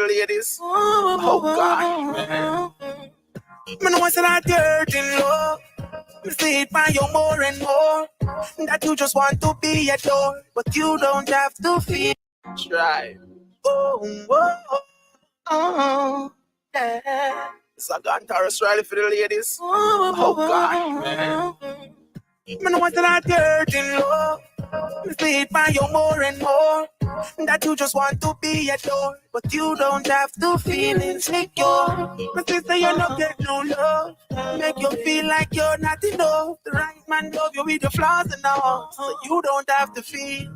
the ladies. Oh God, man. Man, what's that dirty love? Me see it by you more and more. That you just want to be adored, but you don't have to feel. Try. Oh, oh, oh, yeah. It's a Gantaris rally for the ladies. Oh God, man. Man, what's that dirty love? Me see it by you more and more. That you just want to be adored, but you don't have to feel insecure. My sister, you don't get no love. Make you feel like you're not enough. The right man love you with your flaws and all, so you don't have to feel.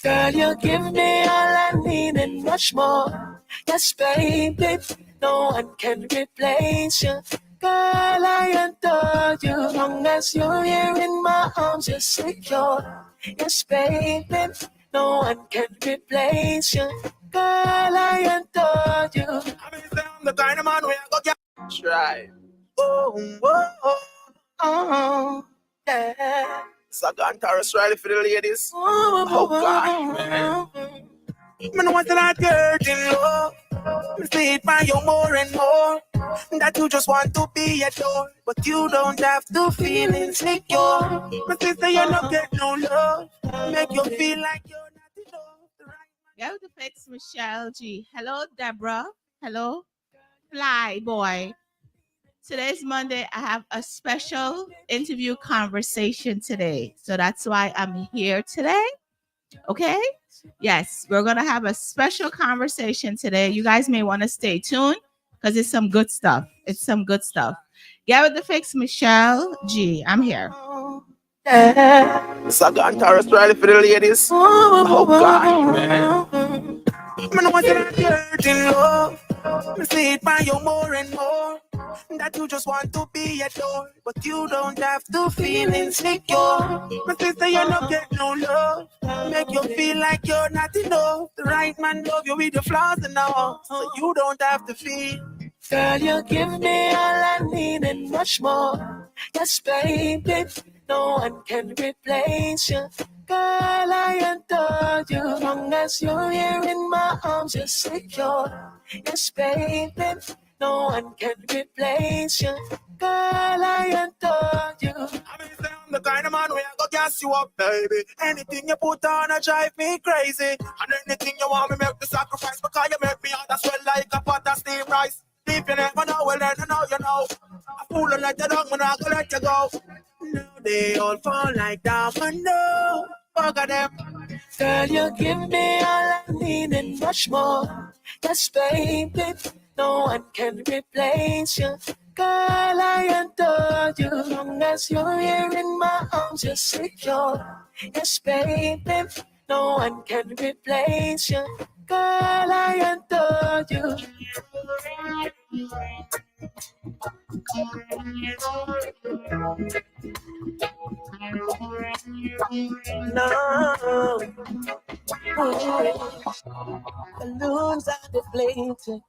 Girl, you give me all I need and much more. Yes, baby, no one can replace you. Girl, I adore you. Long as you're here in my arms, you're secure. Yes, baby, no one can replace you. Girl, I adore you. I mean, I'm the kind of man where I go get. Try. Oh, oh, oh, oh, yeah. It's a Gantaris rally for the ladies. Oh God, man. Man, what's that dirty love? Me see it by you more and more. That you just want to be adored, but you don't have to feel insecure. My sister, you don't get no love. Make you feel like you're not enough. Go to fix Michelleg. Hello, Deborah. Hello, Fly Boy. Today's Monday. I have a special interview conversation today. So that's why I'm here today. Okay? Yes, we're going to have a special conversation today. You guys may want to stay tuned because it's some good stuff. It's some good stuff. Get with the fix, Michelleg. I'm here. It's a Gantaris rally for the ladies. Oh God, man. Man, what's that dirty love? Me see it by you more and more. That you just want to be adored, but you don't have to feel insecure. My sister, you don't get no love. Make you feel like you're not enough. The right man love you with your flaws and all, so you don't have to feel. Girl, you give me all I need and much more. Yes, baby, no one can replace you. Girl, I adore you. Long as you're here in my arms, you're secure. Yes, baby, no one can replace you. Girl, I adore you. I mean, I'm the kind of man where I go gas you up, baby. Anything you put on, I drive me crazy. And anything you want me make the sacrifice, because you make me out as well like a pot of steamed rice. If you never know, well then you know, you know. I fool and let you down, when I go let you go. Now they all fall like domino. Fuck them. Girl, you give me all I need and much more. Yes, baby, no one can replace you. Girl, I adore you. Long as you're here in my arms, you're secure. Yes, baby, no one can replace you. Girl, I adore you. No, balloons are deflated.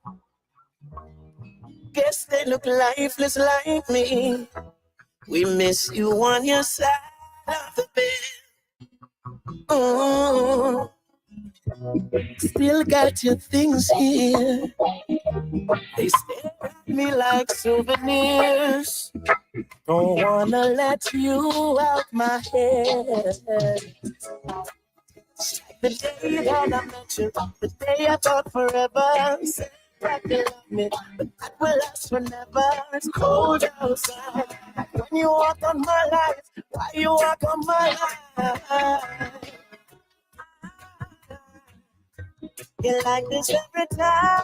Guess they look lifeless like me. We miss you on your side of the bed. Oh, still got your things here. They stare at me like souvenirs. Don't wanna let you out my head. It's like the day that I met you, the day I thought forever. Said that you love me, but that will last forever. It's cold outside. Like when you walk on my life, why you walk on my life? You like this every time.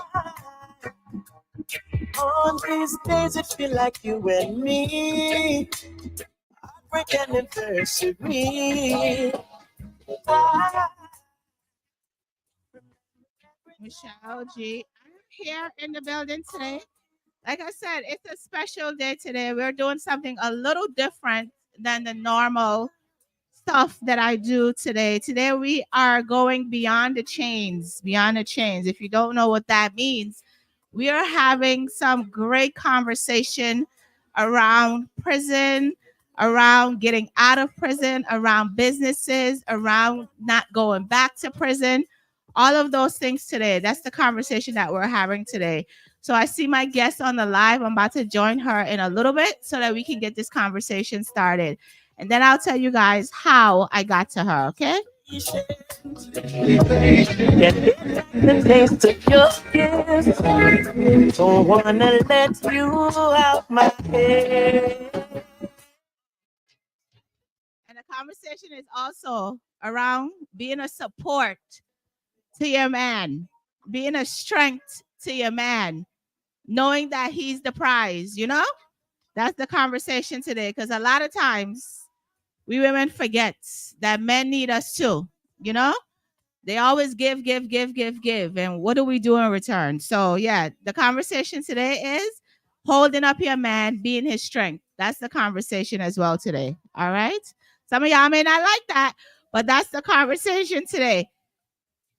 On these days it feel like you and me. Heartbreak anniversary. Michelleg, I'm here in the building today. Like I said, it's a special day today. We're doing something a little different than the normal stuff that I do today. Today we are going beyond the chains, beyond the chains. If you don't know what that means, we are having some great conversation around prison, around getting out of prison, around businesses, around not going back to prison, All of those things today. That's the conversation that we're having today. So I see my guest on the live. I'm about to join her in a little bit so that we can get this conversation started. And then I'll tell you guys how I got to her, okay? The taste of your kiss. Don't wanna let you out my head. And the conversation is also around being a support to your man, being a strength to your man, knowing that he's the prize, you know? That's the conversation today because a lot of times we women forget that men need us too, you know? They always give, give, give, give, give. And what do we do in return? So, yeah, the conversation today is holding up your man, being his strength. That's the conversation as well today. All right. Some of y'all may not like that, but that's the conversation today.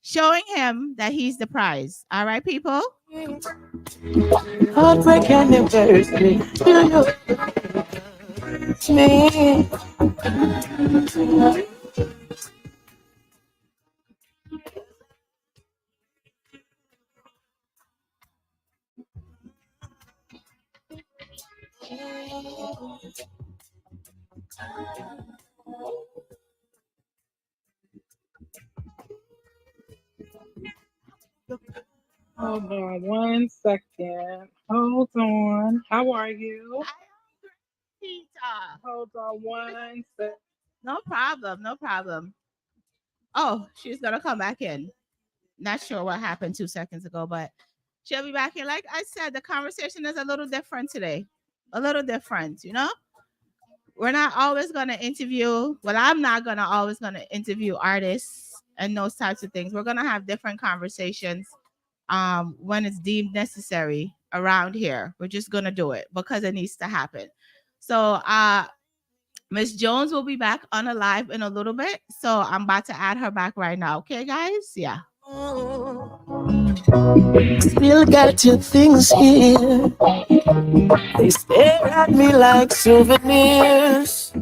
Showing him that he's the prize. All right, people? Heartbreak anniversary. Do you me? Hold on 1 second. Hold on. How are you? Peter. Hold on 1 second. No problem. No problem. Oh, she's gonna come back in. Not sure what happened 2 seconds ago, but she'll be back in. Like I said, the conversation is a little different today. A little different, you know? We're not always gonna interview. Well, I'm not gonna always gonna interview artists and those types of things. We're gonna have different conversations when it's deemed necessary around here. We're just gonna do it because it needs to happen. So Miss Jones will be back on a live in a little bit. So I'm about to add her back right now. Okay, guys? Yeah. Still got your things here. They stare at me like souvenirs.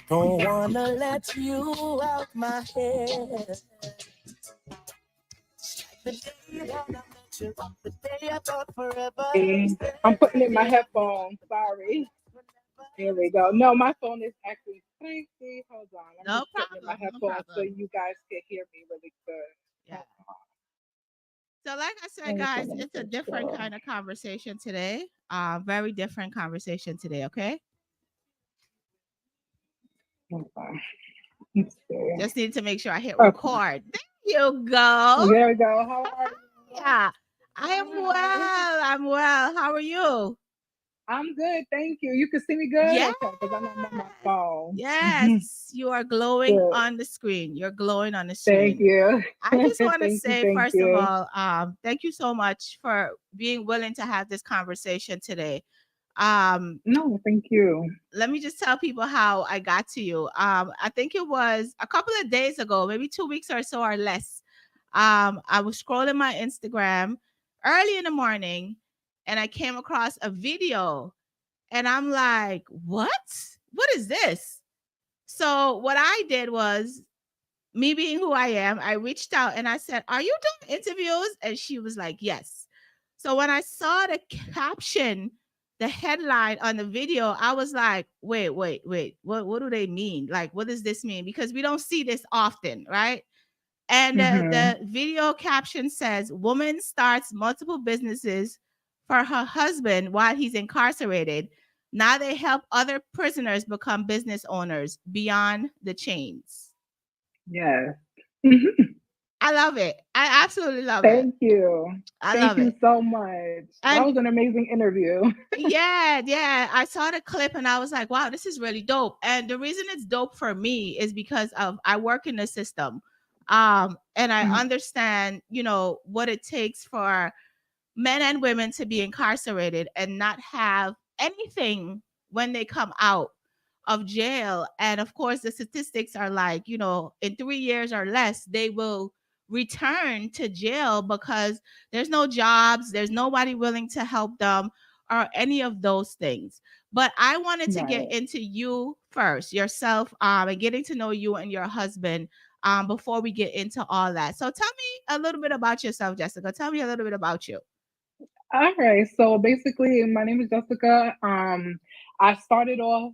Don't wanna let you out my head. The day that I met you, the day I thought forever. I'm putting in my headphones. Sorry. Here we go. No, my phone is actually crazy. Hold on. I'm No just putting in my problem. No headphones so problem. you guys can hear me really good. Yeah. So, like I said, Let me guys, put in it's a the different show. kind of conversation today. Very different conversation today. Okay. Hold on. Let's see. Just need to make sure I hit Okay. record. There you go. There we go. How are you? Yeah. I am Hi. well. I'm well. How are you? I'm good. Thank you. You can see me good? Yes. Okay, because I'm on my phone. Yes. You are glowing Good. on the screen. You're glowing on the Thank screen. you. I just want to Thank you. say, Thank first of you. all, thank you so much for being willing to have this conversation today. Um, No, thank you. Let me just tell people how I got to you. I think it was a couple of days ago, maybe 2 weeks or so or less. I was scrolling my Instagram early in the morning and I came across a video and I'm like, what? What is this? So what I did was me being who I am, I reached out and I said, "Are you doing interviews?" And she was like, "Yes." So when I saw the caption, the headline on the video, I was like, "Wait, wait, wait. What do they mean? Like what does this mean? Because we don't see this often, right?" And Mm-hmm. the video caption says, "Woman starts multiple businesses for her husband while he's incarcerated. Now they help other prisoners become business owners beyond the chains." Yes. I love it. I absolutely love it. Thank you. I Thank love you it. so much. That And was an amazing interview. yeah, yeah. I saw the clip and I was like, wow, this is really dope. And the reason it's dope for me is because of I work in the system. And I Mhm. understand, what it takes for men and women to be incarcerated and not have anything when they come out of jail. And of course, the statistics are like, in 3 years or less, they will return to jail because there's no jobs, there's nobody willing to help them, or any of those things. But I wanted to get Right. into you first, yourself, and getting to know you and your husband. before we get into all that. So tell me a little bit about yourself, Jessica. Tell me a little bit about you. All right. So basically, my name is Jessica. I started off.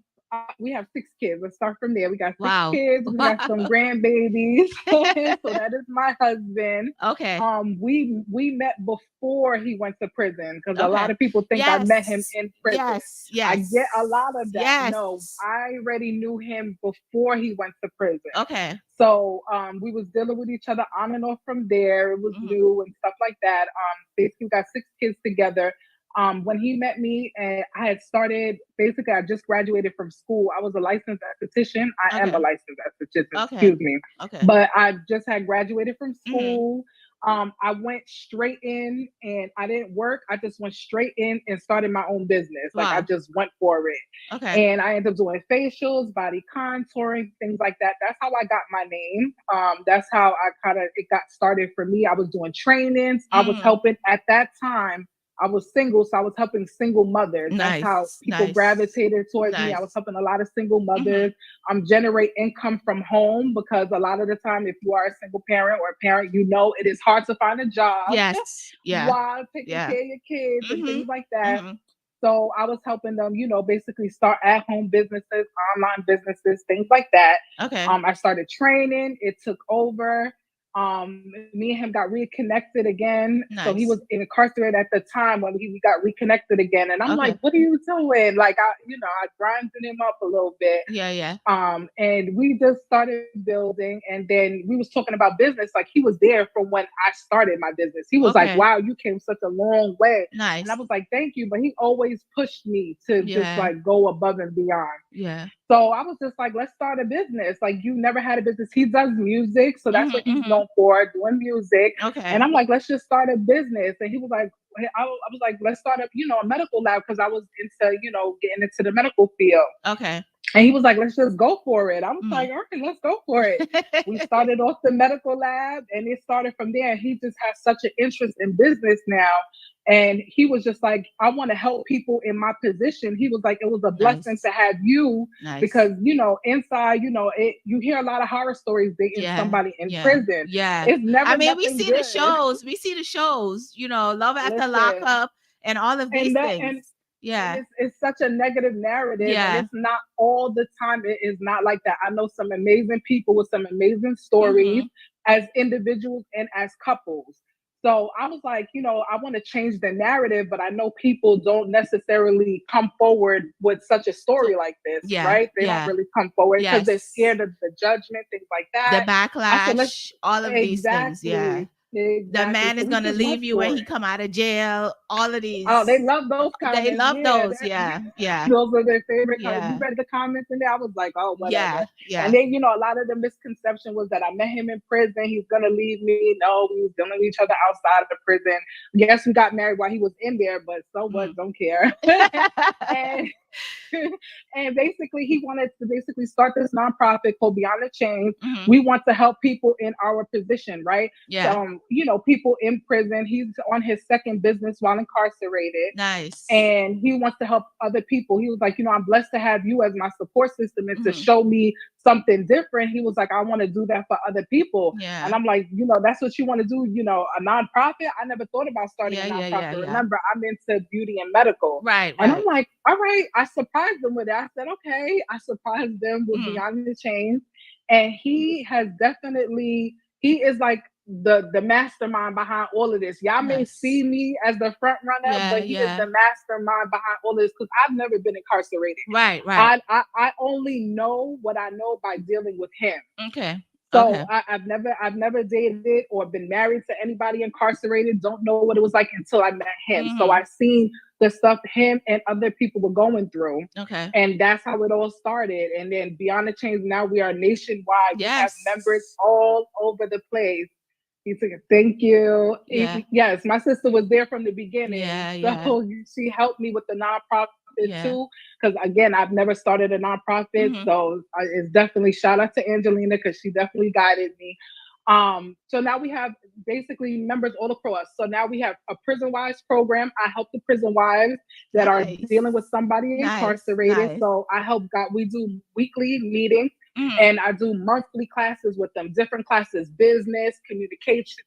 We have 6 kids. Let's start from there. We got six Wow. kids. We got some grandbabies. So that is my husband. Okay. We met before he went to prison because a Okay. lot of people think I met him in prison. Yes. Yes. I get a lot of that. Yes. No, I already knew him before he went to prison. Okay. So we was dealing with each other on and off from there. It was new and stuff like that. Basically, we got 6 kids together. When he met me, and I had started, basically, I just graduated from school. I was a licensed esthetician. I am a licensed esthetician, excuse me. Okay. But I just had graduated from school. I went straight in and I didn't work. I just went straight in and started my own business. Like I just went for it. Okay. And I ended up doing facials, body contouring, things like that. That's how I got my name. That's how it got started for me. I was doing trainings. I was helping at that time. I was single, so I was helping single mothers. That's how people gravitated towards me. I was helping a lot of single mothers generate income from home, because a lot of the time, if you are a single parent or a parent, you know it is hard to find a job. Yes. Yeah. While taking care of your kids and things like that. So I was helping them, basically start at-home businesses, online businesses, things like that. Okay. I started training. It took over. Me and him got reconnected again. So he was incarcerated at the time when we got reconnected again. And I'm like, what are you doing? Like, I grinded him up a little bit. Yeah. And we just started building. And then we was talking about business. Like, he was there from when I started my business. He was like, wow, you came such a long way. Nice. And I was like, thank you. But he always pushed me to just like go above and beyond. Yeah. So I was just like, let's start a business. Like, you never had a business. He does music. So that's what he's known for, doing music. Okay. And I'm like, let's just start a business. And he was like, I was like, let's start a medical lab, because I was into, getting into the medical field. Okay. And he was like, let's just go for it. I was like, all right, let's go for it. We started off the medical lab, and it started from there. He just has such an interest in business now. And he was just like, I want to help people in my position. He was like, it was a blessing to have you, because, inside, you hear a lot of horror stories dating somebody in prison. Yeah. It's never, we see the shows. We see the shows, Love After Lockup and all of these things. It's such a negative narrative. And it's not all the time. It is not like that. I know some amazing people with some amazing stories as individuals and as couples. So I was like, I want to change the narrative, but I know people don't necessarily come forward with such a story like this, right? They don't really come forward because they're scared of the judgment, things like that. The backlash, all of these things. Yeah. Exactly. The man is going to leave you when he come out of jail. All of these. Oh, they love those comments. They love those. Yeah. Those are their favorite comments. You read the comments in there. I was like, oh, whatever. Yeah. And then, a lot of the misconception was that I met him in prison. He's going to leave me. No, we was dealing with each other outside of the prison. Yes, we got married while he was in there, but so what? Don't care. And basically, he wanted to start this nonprofit called Beyond the Chains. We want to help people in our position, right? Yeah. People in prison. He's on his second business while incarcerated. Nice. And he wants to help other people. He was like, I'm blessed to have you as my support system and to show me something different. He was like, I want to do that for other people. Yeah. And I'm like, that's what you want to do, a nonprofit? I never thought about starting a nonprofit. Yeah. Remember, I'm into beauty and medical. Right. And I'm like, all right. I surprised them with it. I said, okay. I surprised them with Beyond the Chains. And he is like the mastermind behind all of this. Y'all may see me as the front runner, but he is the mastermind behind all of this, because I've never been incarcerated. Right. I only know what I know by dealing with him. Okay. So I've never dated or been married to anybody incarcerated. Don't know what it was like until I met him. So I've seen the stuff him and other people were going through. Okay. And that's how it all started. And then Beyond the Chains, now we are nationwide. We have members all over the place. He said, thank you. Yes, my sister was there from the beginning. So she helped me with the nonprofit too. Because again, I've never started a nonprofit. So it's definitely shout out to Angelina, because she definitely guided me. So now we have basically members all across. So now we have a prison wives program. I help the prison wives that are dealing with somebody incarcerated. So I help we do weekly meetings. And I do monthly classes with them, different classes, business, communication,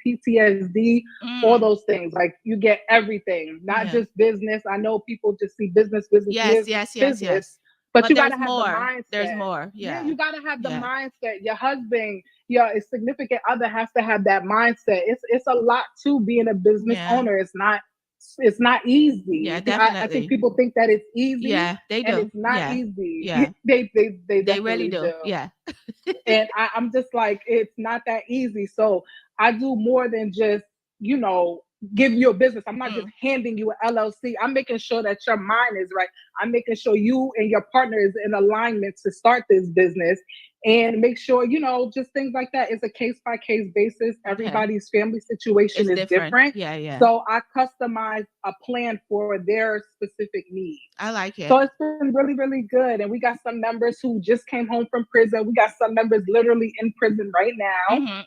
PTSD, all those things. Like you get everything, not just business. I know people just see business, business. But you got to have the mindset. There's more. Yeah, you got to have the mindset. Your husband, your significant other has to have that mindset. It's a lot to being a business owner. It's not easy. Yeah, definitely. I think people think that it's easy. Yeah, they do. And it's not easy. Yeah. They really do. Yeah. And I'm just like, it's not that easy. So I do more than just, give you a business. I'm not just handing you an LLC. I'm making sure that your mind is right. I'm making sure you and your partner is in alignment to start this business, and make sure, just things like that. It's a case-by-case basis. Everybody's family situation is different. Yeah. So I customize a plan for their specific needs. I like it. So it's been really, really good. And we got some members who just came home from prison. We got some members literally in prison right now.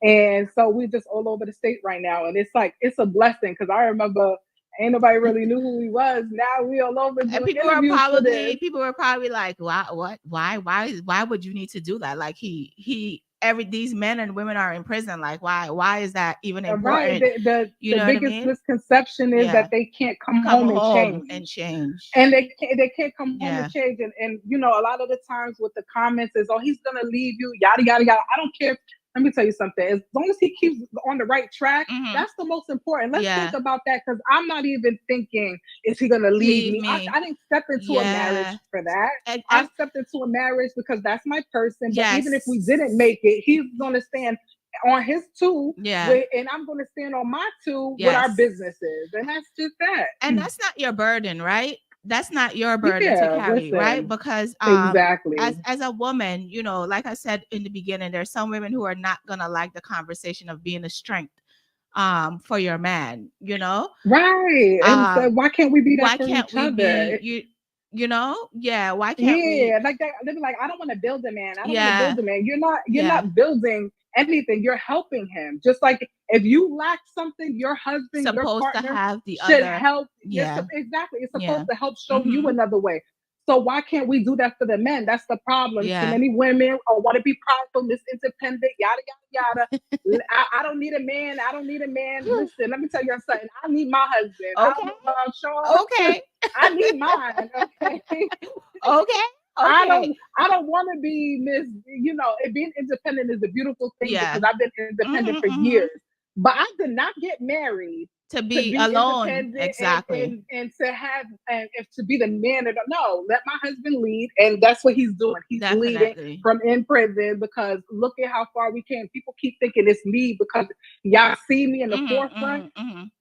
And so we're just all over the state right now. And it's a blessing, because I remember ain't nobody really knew who he was. Now we all over. And people were probably like, why would you need to do that? Like these men and women are in prison. Like, why is that even important? Right. The biggest misconception is that they can't come home and change. And they can't come home and change. And a lot of the times with the comments is, oh, he's gonna leave you, yada yada yada. I don't care. Let me tell you something. As long as he keeps on the right track, that's the most important. Let's think about that, because I'm not even thinking, is he going to leave me? I didn't step into a marriage for that. I stepped into a marriage because that's my person. But even if we didn't make it, he's going to stand on his two, and I'm going to stand on my two with our businesses. And that's just that. And that's not your burden, right? That's not your burden to carry, right? Because exactly, as a woman, like I said in the beginning, there's some women who are not gonna like the conversation of being a strength for your man, right? And so why can't we be that for each other? Why can't we? Like that, they be like, I don't want to build a man. I don't want to build a man. You're not building anything. You're helping him. Just like if you lack something, your husband, your partner to have the should other. help. Exactly. It's supposed to help show you another way. So why can't we do that for the men? That's the problem. Too many women want to be prideful, independent, yada yada yada. I don't need a man. I don't need a man. Listen, let me tell you something. I need my husband. Okay. Okay. I need mine. Okay. Okay. I don't want to be Miss. Being independent is a beautiful thing, because I've been independent for years. But I did not get married to be alone, exactly, and to have to be the man. No, let my husband lead, and that's what he's doing. He's leading from in prison, because look at how far we came. People keep thinking it's me because y'all see me in the forefront.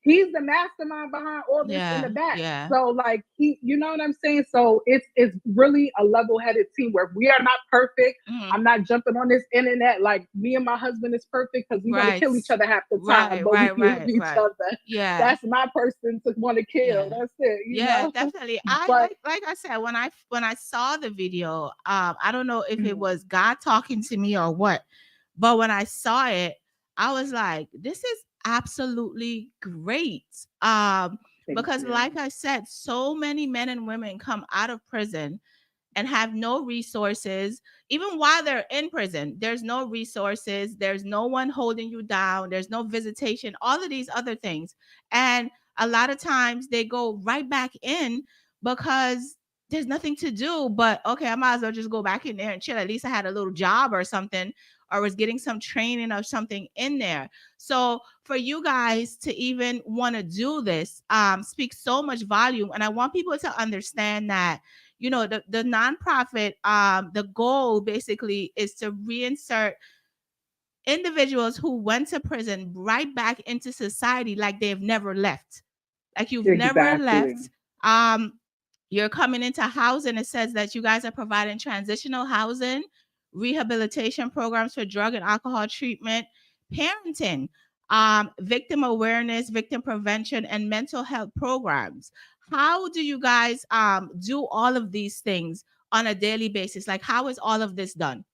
He's the mastermind behind all this in the back. So like you know what I'm saying? So it's really a level-headed team where we are not perfect. I'm not jumping on this internet like me and my husband is perfect, because we want to kill each other half the time, but we love each other. That's my person to want to kill. That's it. You know? Definitely. Like I said, when I saw the video, I don't know if it was God talking to me or what, but when I saw it, I was like, this is absolutely great. Because like I said, so many men and women come out of prison and have no resources. Even while they're in prison, there's no resources. There's no one holding you down. There's no visitation, all of these other things. And a lot of times they go right back in because there's nothing to do. But okay, I might as well just go back in there and chill. At least I had a little job or something, or was getting some training or something in there. So for you guys to even want to do this speaks so much volume. And I want people to understand that, the nonprofit, the goal basically is to reinsert individuals who went to prison right back into society like they've never left. Like you've never left. You're coming into housing. It says that you guys are providing transitional housing, rehabilitation programs for drug and alcohol treatment, parenting, victim awareness, victim prevention, and mental health programs. How do you guys do all of these things on a daily basis? Like, how is all of this done?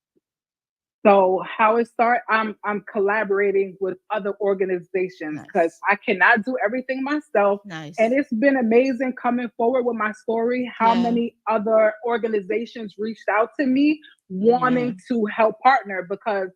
So how it started, I'm collaborating with other organizations because I cannot do everything myself. And it's been amazing coming forward with my story, how many other organizations reached out to me wanting to help partner, because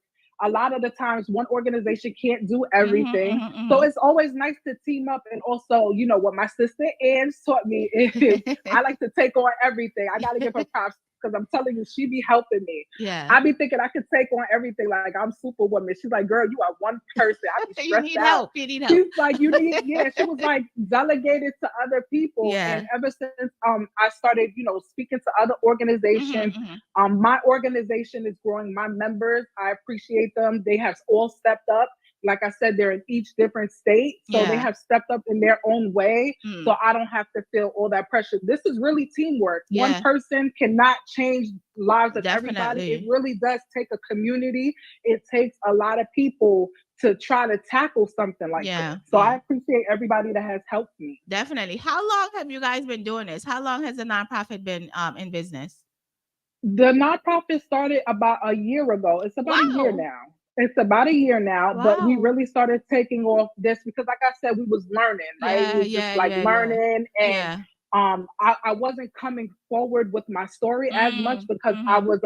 a lot of the times one organization can't do everything. So it's always nice to team up. And also, you know, what my sister Ann taught me is I like to take on everything. I got to give her props because I'm telling you, she be helping me. I be thinking I could take on everything. Like I'm Superwoman. She's like, girl, you are one person. I be stressed you need out. help. You need help. She's like, you need, she was like delegated to other people. And ever since I started, you know, speaking to other organizations, my organization is growing. My members, I appreciate them. They have all stepped up. Like I said, they're in each different state. So they have stepped up in their own way. So I don't have to feel all that pressure. This is really teamwork. One person cannot change lives of everybody. It really does take a community. It takes a lot of people to try to tackle something like this. So I appreciate everybody that has helped me. Definitely. How long have you guys been doing this? How long has the nonprofit been in business? The nonprofit started about a year ago. It's about a year now. It's about a year now, but we really started taking off this because, like I said, we was learning, right? We was just like learning, and I wasn't coming forward with my story as much because I was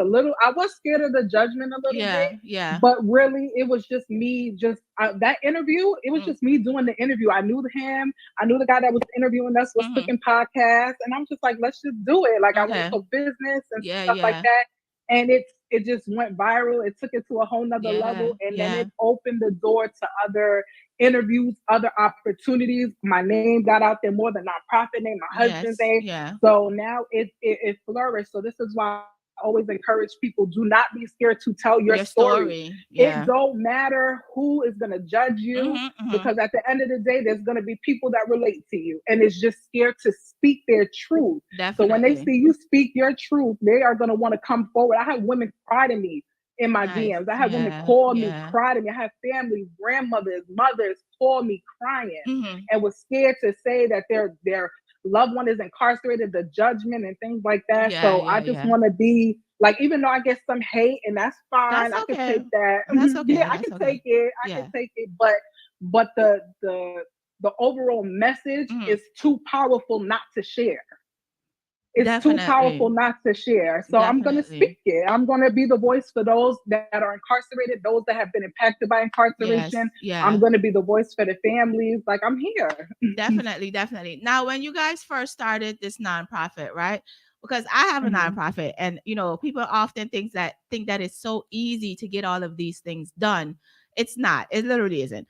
scared of the judgment a little bit. But really, it was just me. That interview, it was just me doing the interview. I knew him. I knew the guy that was interviewing us was cooking podcasts, and I'm just like, let's just do it. Like I went for business and stuff like that. And it just went viral. It took it to a whole nother level. And then it opened the door to other interviews, other opportunities. My name got out there more than nonprofit name, my husband's name. So now it flourished. So this is why I always encourage people, do not be scared to tell your story. It don't matter who is going to judge you, because at the end of the day, there's going to be people that relate to you and it's just scared to speak their truth. So when they see you speak your truth, they are going to want to come forward. I have women cry to me in my DMs. I have women call me, cry to me. I have family, grandmothers, mothers call me crying and was scared to say that their loved one is incarcerated, the judgment and things like that. I just want to be like, even though I get some hate, and that's fine. I can take that. That's okay. I can take it. I can take it. But the overall message is too powerful not to share. It's too powerful not to share. So I'm going to speak it. I'm going to be the voice for those that are incarcerated, those that have been impacted by incarceration. I'm going to be the voice for the families. Like, I'm here. Definitely. Now, when you guys first started this nonprofit, right? Because I have a nonprofit, and you know, people often think that it's so easy to get all of these things done. It's not. It literally isn't.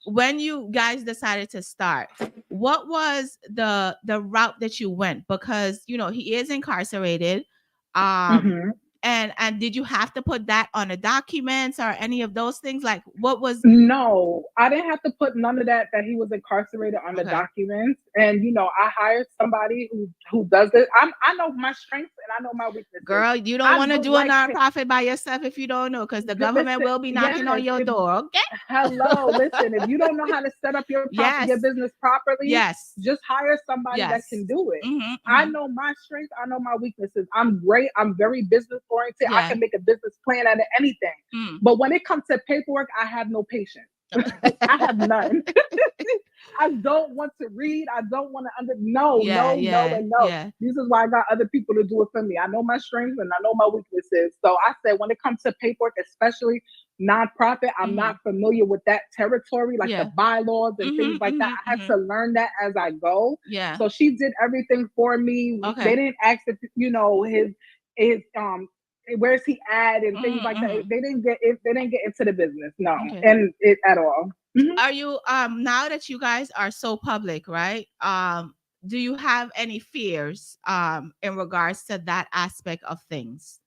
When you guys decided to start, what was the route that you went? Because you know, he is incarcerated. And did you have to put that on the documents or any of those things? Like, what was? No, I didn't have to put none of that he was incarcerated on the documents. And you know, I hired somebody who does it. I know my strengths and I know my weaknesses. Girl, you don't want to do a nonprofit by yourself if you don't know, because the government will be knocking on your door. Okay. Hello, listen. If you don't know how to set up your business properly, just hire somebody that can do it. I know my strengths. I know my weaknesses. I'm great. I'm very business oriented. I can make a business plan out of anything. But when it comes to paperwork, I have no patience. I have none. I don't want to read. I don't want to no. This is why I got other people to do it for me. I know my strengths and I know my weaknesses. So I said, when it comes to paperwork, especially nonprofit, I'm not familiar with that territory, like the bylaws and things like that. I had to learn that as I go. So she did everything for me. They didn't ask if, you know, his where's he at and things like that. They didn't get into the business, and it at all. Are you now that you guys are so public, right? Do you have any fears in regards to that aspect of things?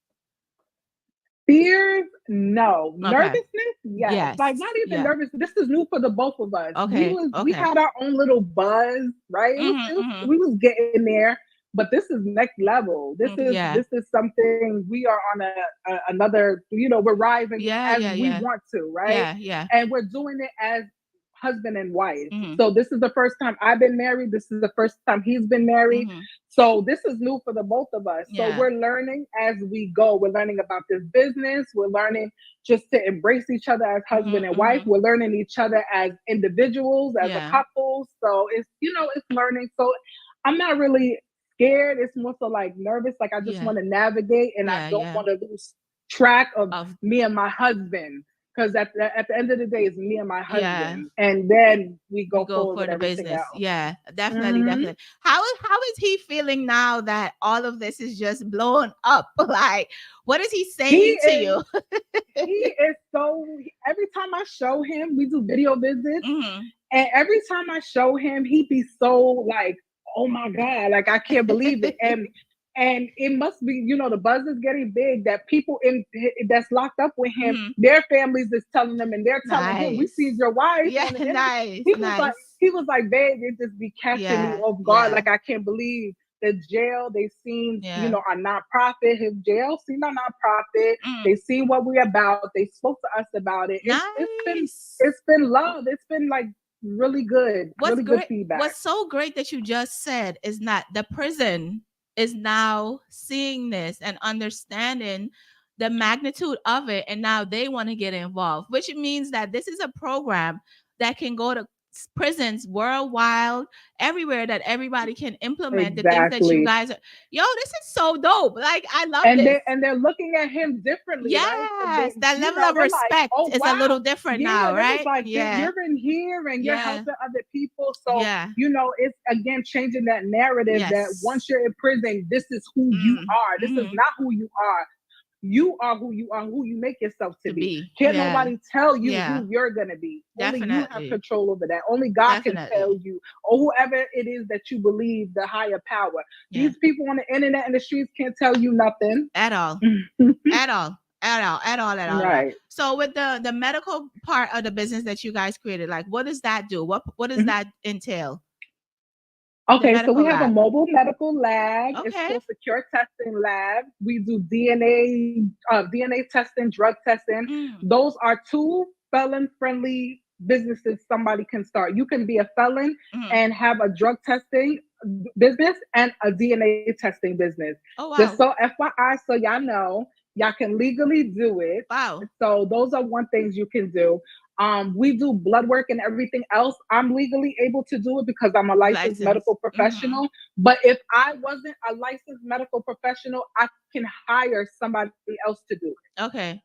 Fears? No. Nervousness? Yes. Like, not even nervous. This is new for the both of us. We had our own little buzz, right? We was getting there. But this is next level. This is something we are on another, you know, we're rising as we want to, right? And we're doing it as husband and wife. So this is the first time I've been married. This is the first time he's been married. So this is new for the both of us. So we're learning as we go. We're learning about this business. We're learning just to embrace each other as husband and wife. We're learning each other as individuals, as a couple. So it's, it's learning. So I'm not really scared. It's more so like nervous. Like I just want to navigate, and I don't want to lose track of me and my husband. Because at the end of the day, it's me and my husband, and then we go forward for the business. Else. Yeah, definitely, definitely. How is he feeling now that all of this is just blowing up? Like, what is he saying to you? He is so. Every time I show him, we do video visits, and every time I show him, he be so like, "Oh my God!" Like I can't believe it, and it must be, the buzz is getting big that people that's locked up with him, their families is telling them, and they're telling him, "We see your wife." Yeah, nice. He was like, "Babe, it just be catching me off guard. Like I can't believe the jail. They seen, a nonprofit. His jail seen a nonprofit. They seen what we're about. They spoke to us about it. It's been love. It's been like really good. Good feedback. What's so great that you just said is that the prison is now seeing this and understanding the magnitude of it, and now they want to get involved, which means that this is a program that can go to prisons worldwide, everywhere, that everybody can implement the things that you guys are. This is so dope. Like I love this. And they're looking at him differently. Yes, right? That level of respect is a little different now, right? Like, you're in here and you're helping other people. So it's again changing that narrative that once you're in prison, this is who you are. This is not who you are. You are who you are, who you make yourself to be. Can't nobody tell you who you're going to be. Definitely. Only you have control over that. Only God can tell you, or whoever it is that you believe, the higher power. These people on the internet and the streets can't tell you nothing. At all. At all. Right. So with the medical part of the business that you guys created, like what does that do? What does that entail? Okay, so we have a mobile medical lab. It's called Secure Testing Lab. We do DNA testing, drug testing. Those are two felon-friendly businesses somebody can start. You can be a felon and have a drug testing business and a DNA testing business. Oh, wow. Just so FYI, so y'all know, y'all can legally do it. Wow. So those are one things you can do. We do blood work and everything else. I'm legally able to do it because I'm a licensed medical professional. But if I wasn't a licensed medical professional, I can hire somebody else to do it. Okay.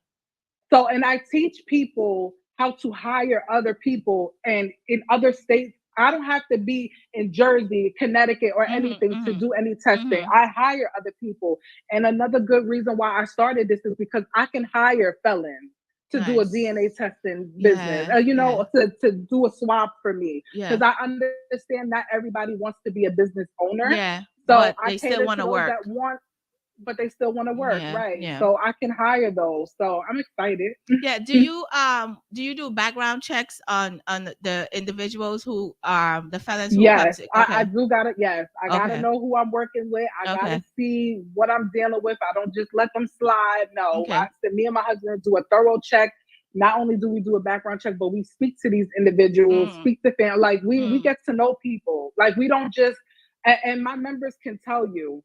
So, and I teach people how to hire other people. And in other states, I don't have to be in Jersey, Connecticut, or anything to do any testing. I hire other people. And another good reason why I started this is because I can hire felons to do a DNA testing business, to do a swab for me. Because I understand not everybody wants to be a business owner. Yeah, so but they still want to work. But they still want to work, right? Yeah. So I can hire those. So I'm excited. Yeah. Do you do background checks on the individuals who are the felons? Who yes, I do gotta. Yes, I gotta know who I'm working with. I gotta see what I'm dealing with. I don't just let them slide. No, me and my husband do a thorough check. Not only do we do a background check, but we speak to these individuals, speak to family. Like we get to know people. Like we don't just. And my members can tell you.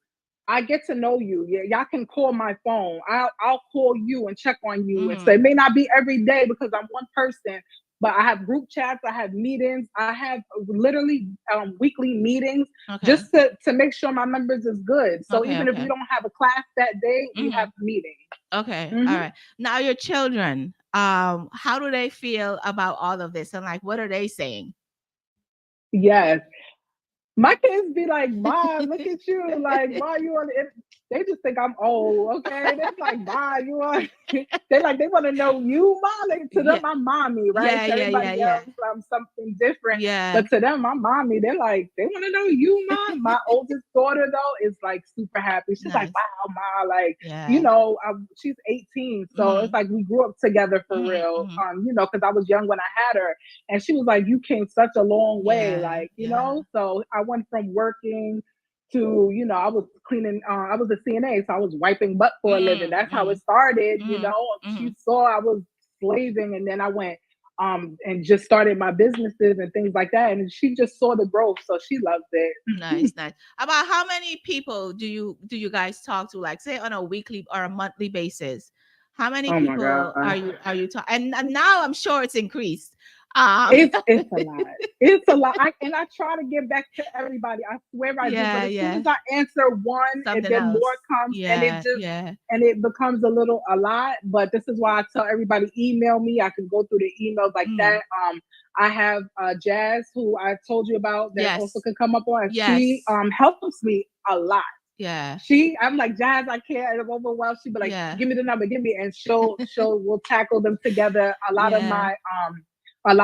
I get to know you. Yeah, y'all can call my phone. I'll call you and check on you and say, it may not be every day because I'm one person, but I have group chats, I have meetings, I have literally weekly meetings just to make sure my members is good. So even if we don't have a class that day, we have meetings. Okay. All right. Now your children, how do they feel about all of this? And like, what are they saying? Yes. My kids be like, Mom, look at you. Like, why you on it? They just think I'm old, okay? They're like, Mom, you on they want to know you, Mom. Like, to them, I'm mommy, right? To everybody else, I'm something different. Yeah. But to them, I'm mommy. They're like, they want to know you, Mom. My oldest daughter, though, is like super happy. She's like, wow, Mom. Like, she's 18. So it's like we grew up together for real. Because I was young when I had her. And she was like, you came such a long way. Like, you know? So I went from working to, I was cleaning, I was a CNA, so I was wiping butt for a living. That's how it started, She saw I was slaving, and then I went, and just started my businesses and things like that. And she just saw the growth, so she loves it. Nice. About how many people do you guys talk to, like say on a weekly or a monthly basis? How many people are you talking? And now I'm sure it's increased. It's a lot. It's a lot. I try to get back to everybody. I swear I do. But as soon as I answer one, something and then else. more comes, and it just and it becomes a lot. But this is why I tell everybody, email me. I can go through the emails like that. I have Jazz, who I told you about, that also can come up on. She helps me a lot. Yeah. I'm like, Jazz, I can't. I'm overwhelmed. She be like, give me the number, give me, and we'll tackle them together. A lot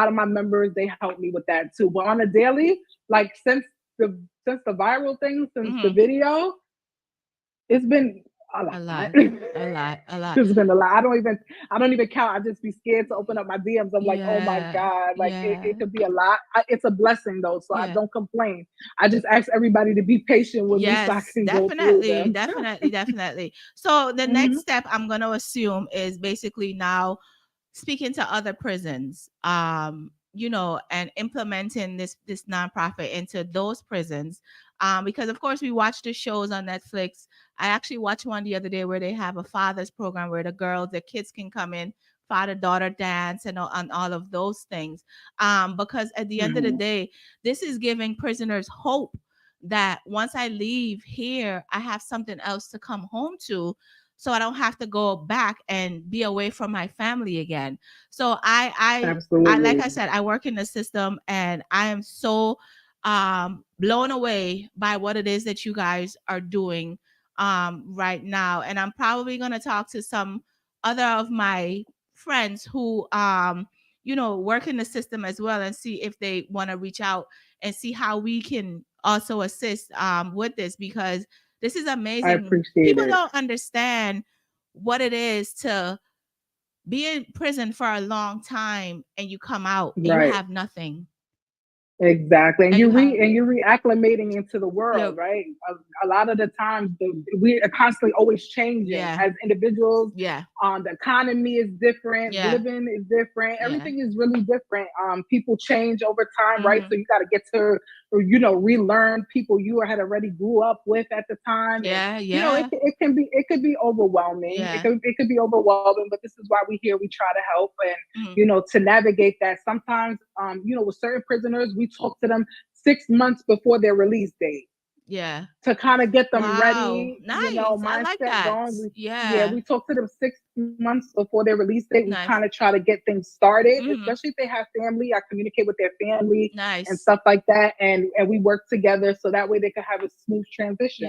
of my members, they help me with that too. But on a daily, like since the viral thing, since the video, it's been a lot. It's been a lot. I don't even count. I just be scared to open up my DMs. I'm like, oh my God, like it could be a lot. It's a blessing though, so I don't complain. I just ask everybody to be patient with me so I can go through them. Definitely. So the next step I'm going to assume is basically now speaking to other prisons, you know, and implementing this nonprofit into those prisons. Because of course we watch the shows on Netflix. I actually watched one the other day where they have a father's program where the kids can come in, father-daughter dance and all of those things. Because at the end of the day, this is giving prisoners hope that once I leave here, I have something else to come home to, so I don't have to go back and be away from my family again. So I like I said, I work in the system, and I am so blown away by what it is that you guys are doing right now. And I'm probably going to talk to some other of my friends who you know, work in the system as well, and see if they want to reach out and see how we can also assist with this, because this is amazing. I appreciate People don't understand what it is to be in prison for a long time and you come out and you have nothing. Exactly. And you're reacclimating into the world, right? A lot of the times we are constantly always changing as individuals. The economy is different, living is different, everything is really different. People change over time, right? So you got to get to, relearn people you had already grew up with at the time. You know, it could be overwhelming. It could be overwhelming, but this is why we try to help and to navigate that. Sometimes with certain prisoners, we talk to them 6 months before their release date. To kind of get them ready, mindset going. We talk to them 6 months before their release date. We kind of try to get things started, especially if they have family. I communicate with their family and stuff like that, and we work together so that way they can have a smooth transition.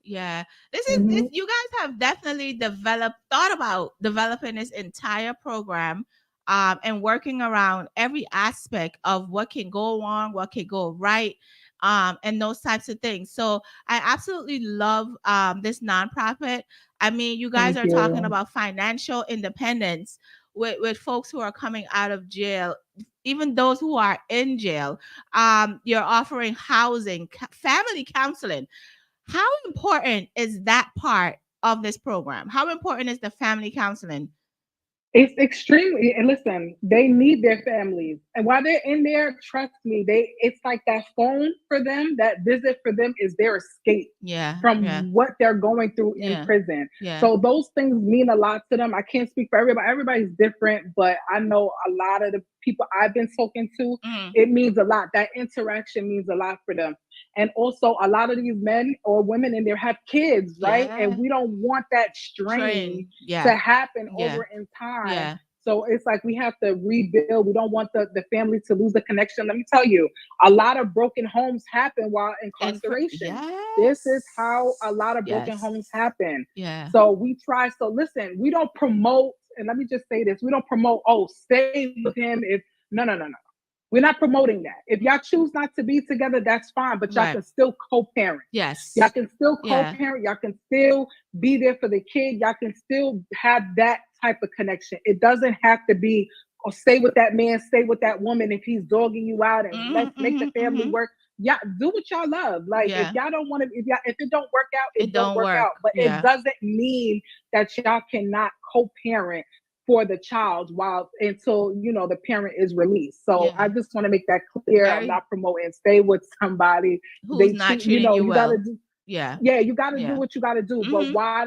This is you guys have definitely thought about developing this entire program. And working around every aspect of what can go wrong, what can go right, and those types of things. So I absolutely love this nonprofit. I mean, you guys are talking about financial independence with folks who are coming out of jail, even those who are in jail. You're offering housing, family counseling. How important is that part of this program? How important is the family counseling? It's extremely, and listen, they need their families. And while they're in there, trust me, it's like that phone for them, that visit for them is their escape from what they're going through in prison. So those things mean a lot to them. I can't speak for everybody. Everybody's different, but I know a lot of the people I've been talking to, it means a lot. That interaction means a lot for them. And also a lot of these men or women in there have kids, right? And we don't want that strain to happen over in time. So it's like we have to rebuild. We don't want the family to lose the connection. Let me tell you, a lot of broken homes happen while incarceration. This is how a lot of broken homes happen. So we try. So listen, we don't promote, and let me just say this, we don't promote, stay with him if no. We're not promoting that. If y'all choose not to be together, that's fine, but y'all can still co-parent. Y'all can still co-parent. Y'all can still be there for the kid. Y'all can still have that type of connection. It doesn't have to be, stay with that man, stay with that woman if he's dogging you out, and let's make the family work. Yeah, do what y'all love. Like if y'all don't want to, if it don't work out, it don't work out. But it doesn't mean that y'all cannot co-parent. for the child until the parent is released. So I just want to make that clear. I'm not promoting stay with somebody who's not treating you well. Gotta do, you got to do what you got to do, but why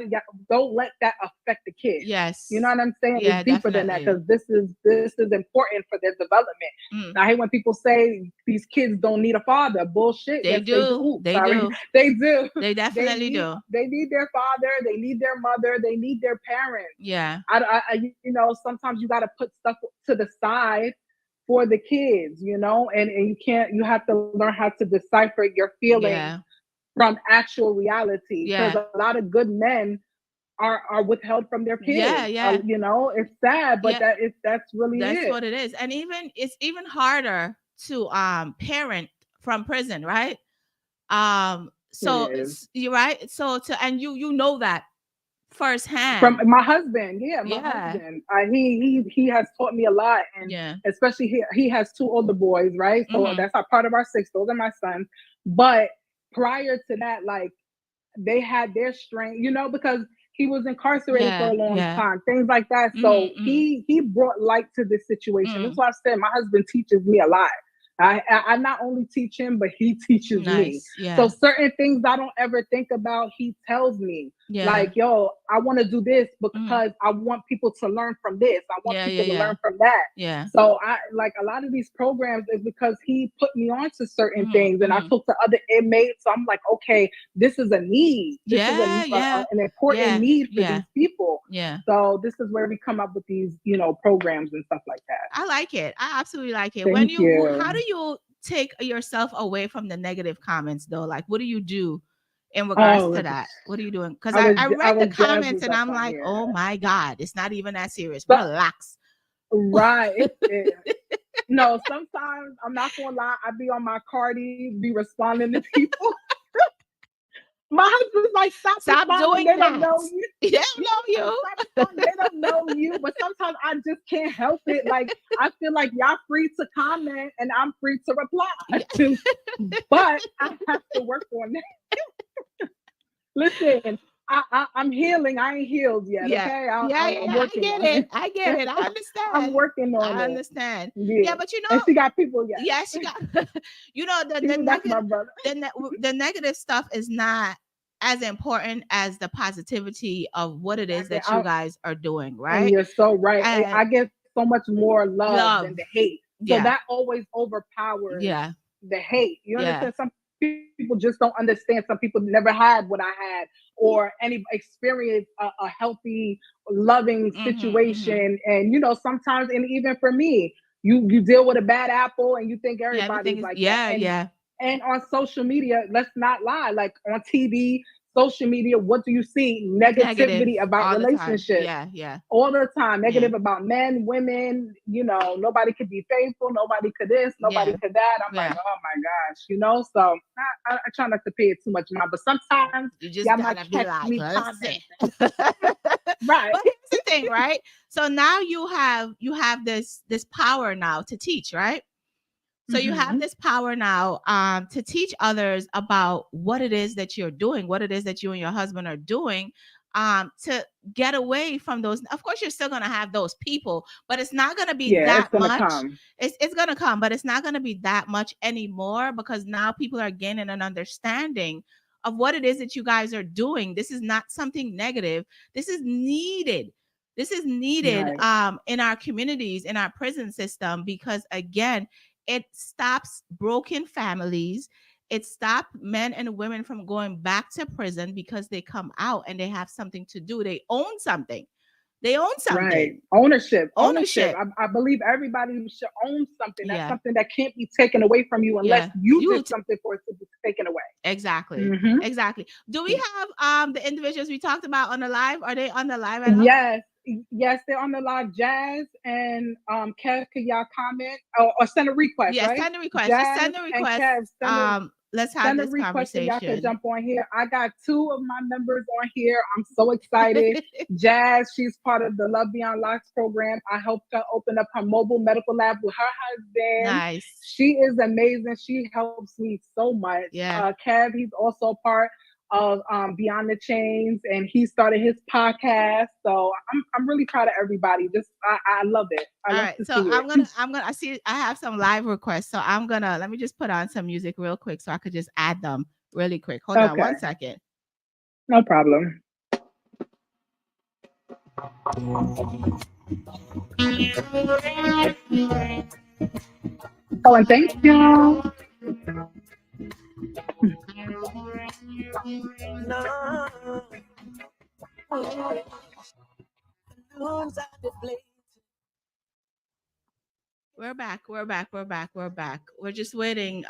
don't let that affect the kids. Yes, you know what I'm saying. It's deeper than that, because this is important for their development. I hate when people say these kids don't need a father. Bullshit. They do. They do. They do. They definitely do. They need their father. They need their mother. They need their parents. Yeah. Sometimes you got to put stuff to the side for the kids, and you have to learn how to decipher your feelings from actual reality. Because a lot of good men are withheld from their kids. It's sad, but that's what it is. And it's even harder to parent from prison, right? So you're right. So and you know that firsthand from my husband. My husband. He has taught me a lot, and especially he has 2 older boys, right? So that's a part of our 6. Those are my sons. But prior to that, like, they had their strength, because he was incarcerated for a long time, things like that. So he brought light to this situation. That's why I said my husband teaches me a lot. I not only teach him, but he teaches me. So certain things I don't ever think about, he tells me. Like, yo, I want to do this because I want people to learn from this. I want people to learn from that. So I like a lot of these programs is because he put me on to certain things, and I talk to other inmates. So I'm like, okay, this is a need. This is an important need for these people. So this is where we come up with these, programs and stuff like that. I like it. I absolutely like it. Thank you. How do you take yourself away from the negative comments though? Like, what do you do in regards to that? What are you doing? Because I read the comments and I'm like, oh my God, it's not even that serious. Relax. Right. No, sometimes I'm not gonna lie, I be on my Cardi, be responding to people. My husband's like, stop doing that. They don't know you. They don't know you. They don't know you. But sometimes I just can't help it. Like, I feel like y'all free to comment and I'm free to reply. But I have to work on that. Listen, I'm healing. I ain't healed yet. Okay. I'm working on it. I get it. I understand. I'm working on it. I understand. Yeah, but and she got people. Yeah, she got. The negative stuff is not as important as the positivity of what it is that you guys are doing, right? And you're so right. And I get so much more love than the hate. So that always overpowers the hate. You understand? Some people just don't understand. Some people never had what I had, or any experience a healthy, loving situation. And sometimes, and even for me, you deal with a bad apple and you think everybody's like that. And on social media, let's not lie, like on TV, social media, what do you see? Negativity about relationships. All the time. Negative about men, women, nobody could be faithful, nobody could this, nobody could that. I'm like, oh my gosh, so I try not to pay it too much mind, but sometimes you just gotta be like, listen. Right. But here's the thing, right? So now you have this power now to teach, right? So you have this power now to teach others about what it is that you're doing, what it is that you and your husband are doing to get away from those. Of course, you're still going to have those people, but it's not going to be that much. It's going to come, but it's not going to be that much anymore, because now people are gaining an understanding of what it is that you guys are doing. This is not something negative. This is needed. This is needed in our communities, in our prison system, because again, it stops broken families. It stops men and women from going back to prison because they come out and they have something to do. They own something. Right. Ownership. I believe everybody should own something. That's something that can't be taken away from you unless you did something for it to be taken away. Exactly. Exactly. Do we have the individuals we talked about on the live? Are they on the live at all? Yes, they're on the live. Jazz and Kev, can y'all comment or send a request? Yes, right? send a request. Jazz just send a request. Kev, let's have this conversation. Y'all can jump on here. I got 2 of my members on here. I'm so excited. Jazz, she's part of the Love Beyond Locks program. I helped her open up her mobile medical lab with her husband. Nice. She is amazing. She helps me so much. Yeah. Kev, he's also part of Beyond the Chains, and he started his podcast. So I'm really proud of everybody. Just I love it. I love to so see I'm gonna I have some live requests. So let me just put on some music real quick so I could just add them really quick. Hold on 1 second. No problem. Oh, and thank you. We're back. We're just waiting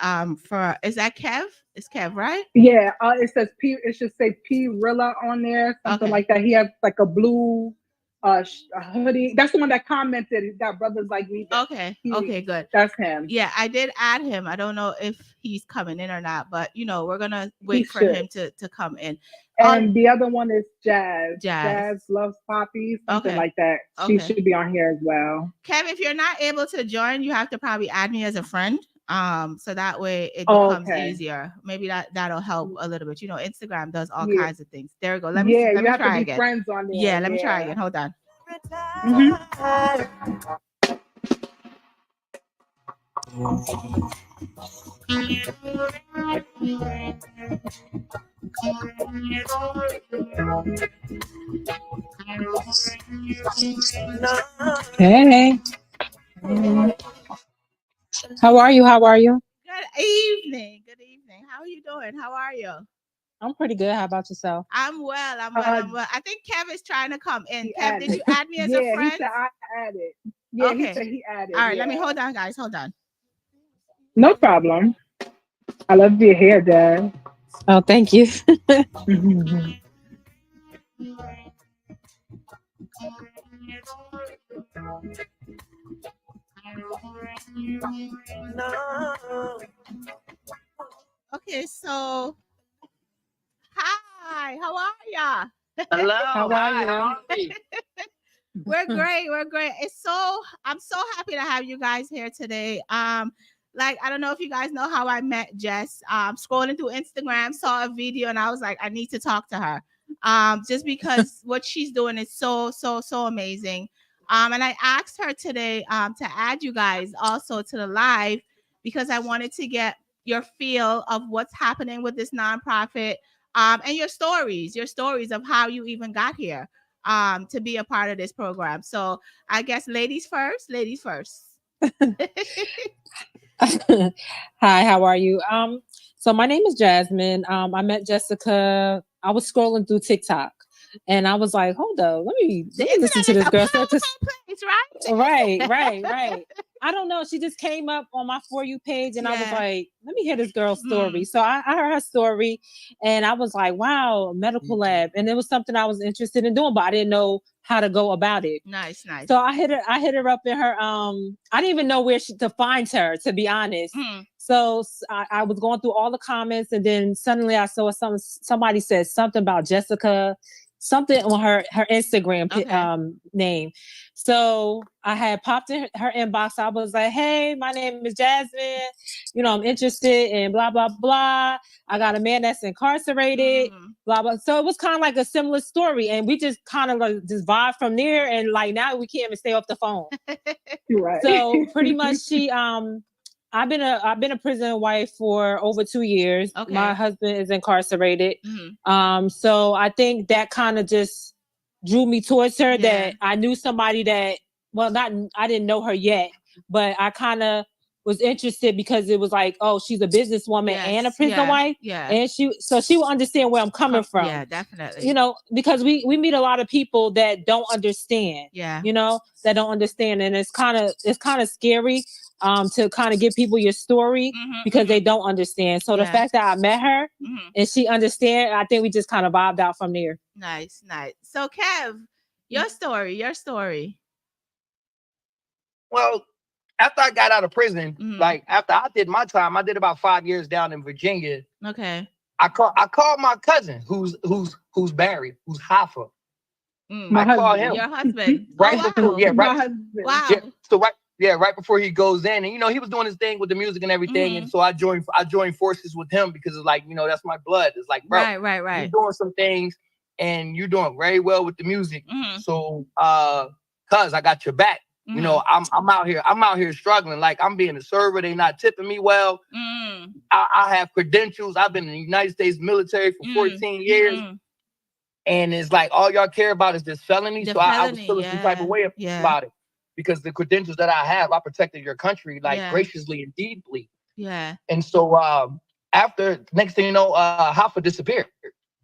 for, is that Kev? It's Kev, right? Yeah, it says P. It should say P Rilla on there, something like that. He has like a blue hoodie. That's the one that commented that brothers like me. Okay, good. That's him. Yeah, I did add him. I don't know if he's coming in or not, but we're gonna wait for him to come in. And the other one is Jazz. Jazz loves Poppy, something like that. She should be on here as well. Kev, if you're not able to join, you have to probably add me as a friend. So that way it becomes easier. Maybe that'll help a little bit. Instagram does all kinds of things. There we go. Let me try again. Friends on there. Yeah, let me try again. Hold on. Hey. How are you? Good evening. How are you doing? How are you? I'm pretty good. How about yourself? I'm well. I think Kev is trying to come in. Kev, did you add me as a friend? He said I added. Yeah, he said he added. All right, let me hold on, guys. Hold on. No problem. I love your hair, Dad. Oh, thank you. Okay, so hi, how are ya? Hello, how are you? We're great. I'm so happy to have you guys here today. Like, I don't know if you guys know how I met Jess. Scrolling through Instagram, saw a video, and I was like, I need to talk to her. Just because what she's doing is so amazing. And I asked her today to add you guys also to the live because I wanted to get your feel of what's happening with this nonprofit, and your stories of how you even got here to be a part of this program. So I guess ladies first. Hi, how are you? So my name is Jasmine. I met Jessica. I was scrolling through TikTok and I was like, hold up, let me listen to this girl. Right. I don't know. She just came up on my For You page and I was like, let me hear this girl's story. So I heard her story and I was like, wow, medical lab. And it was something I was interested in doing, but I didn't know how to go about it. Nice. So I hit her up in her, I didn't even know where to find her, to be honest. So I was going through all the comments and then suddenly I saw somebody said something about Jessica, something on her Instagram name. So I had popped in her inbox. I was like, hey, my name is Jasmine. I'm interested in blah, blah, blah. I got a man that's incarcerated, blah, blah. So it was kind of like a similar story. And we just kind of like just vibe from there. And like now we can't even stay off the phone. Right. So pretty much I've been a prison wife for over 2 years. Okay. My husband is incarcerated. So I think that kind of just drew me towards her, that I knew somebody that, I didn't know her yet, but I kind of was interested because it was like, oh, she's a businesswoman and a prison wife. Yeah. And she will understand where I'm coming from. Yeah, definitely. Because we meet a lot of people that don't understand. Yeah. That don't understand. And it's kind of scary to kind of give people your story because they don't understand. So the fact that I met her and she understand, I think we just kind of vibed out from there. Nice. So Kev, your story. Well, after I got out of prison, like after I did my time, I did about 5 years down in Virginia. Okay. I called my cousin who's Barry, who's Hoffa. My I called husband. him. Your husband. Right Oh, before, wow. yeah, right. My husband. Wow. Yeah, so Yeah, right before he goes in, and he was doing his thing with the music and everything, and so I joined forces with him because it's like that's my blood. It's like, bro, right. You're doing some things, and you're doing very well with the music. So, cuz I got your back. I'm out here struggling. Like I'm being a server, they not tipping me well. I have credentials. I've been in the United States military for 14 years. And it's like all y'all care about is this felony. I was feeling some type of way about it. Because the credentials that I have, I protected your country graciously and deeply. Yeah. And so after, next thing you know, Hoffa disappeared.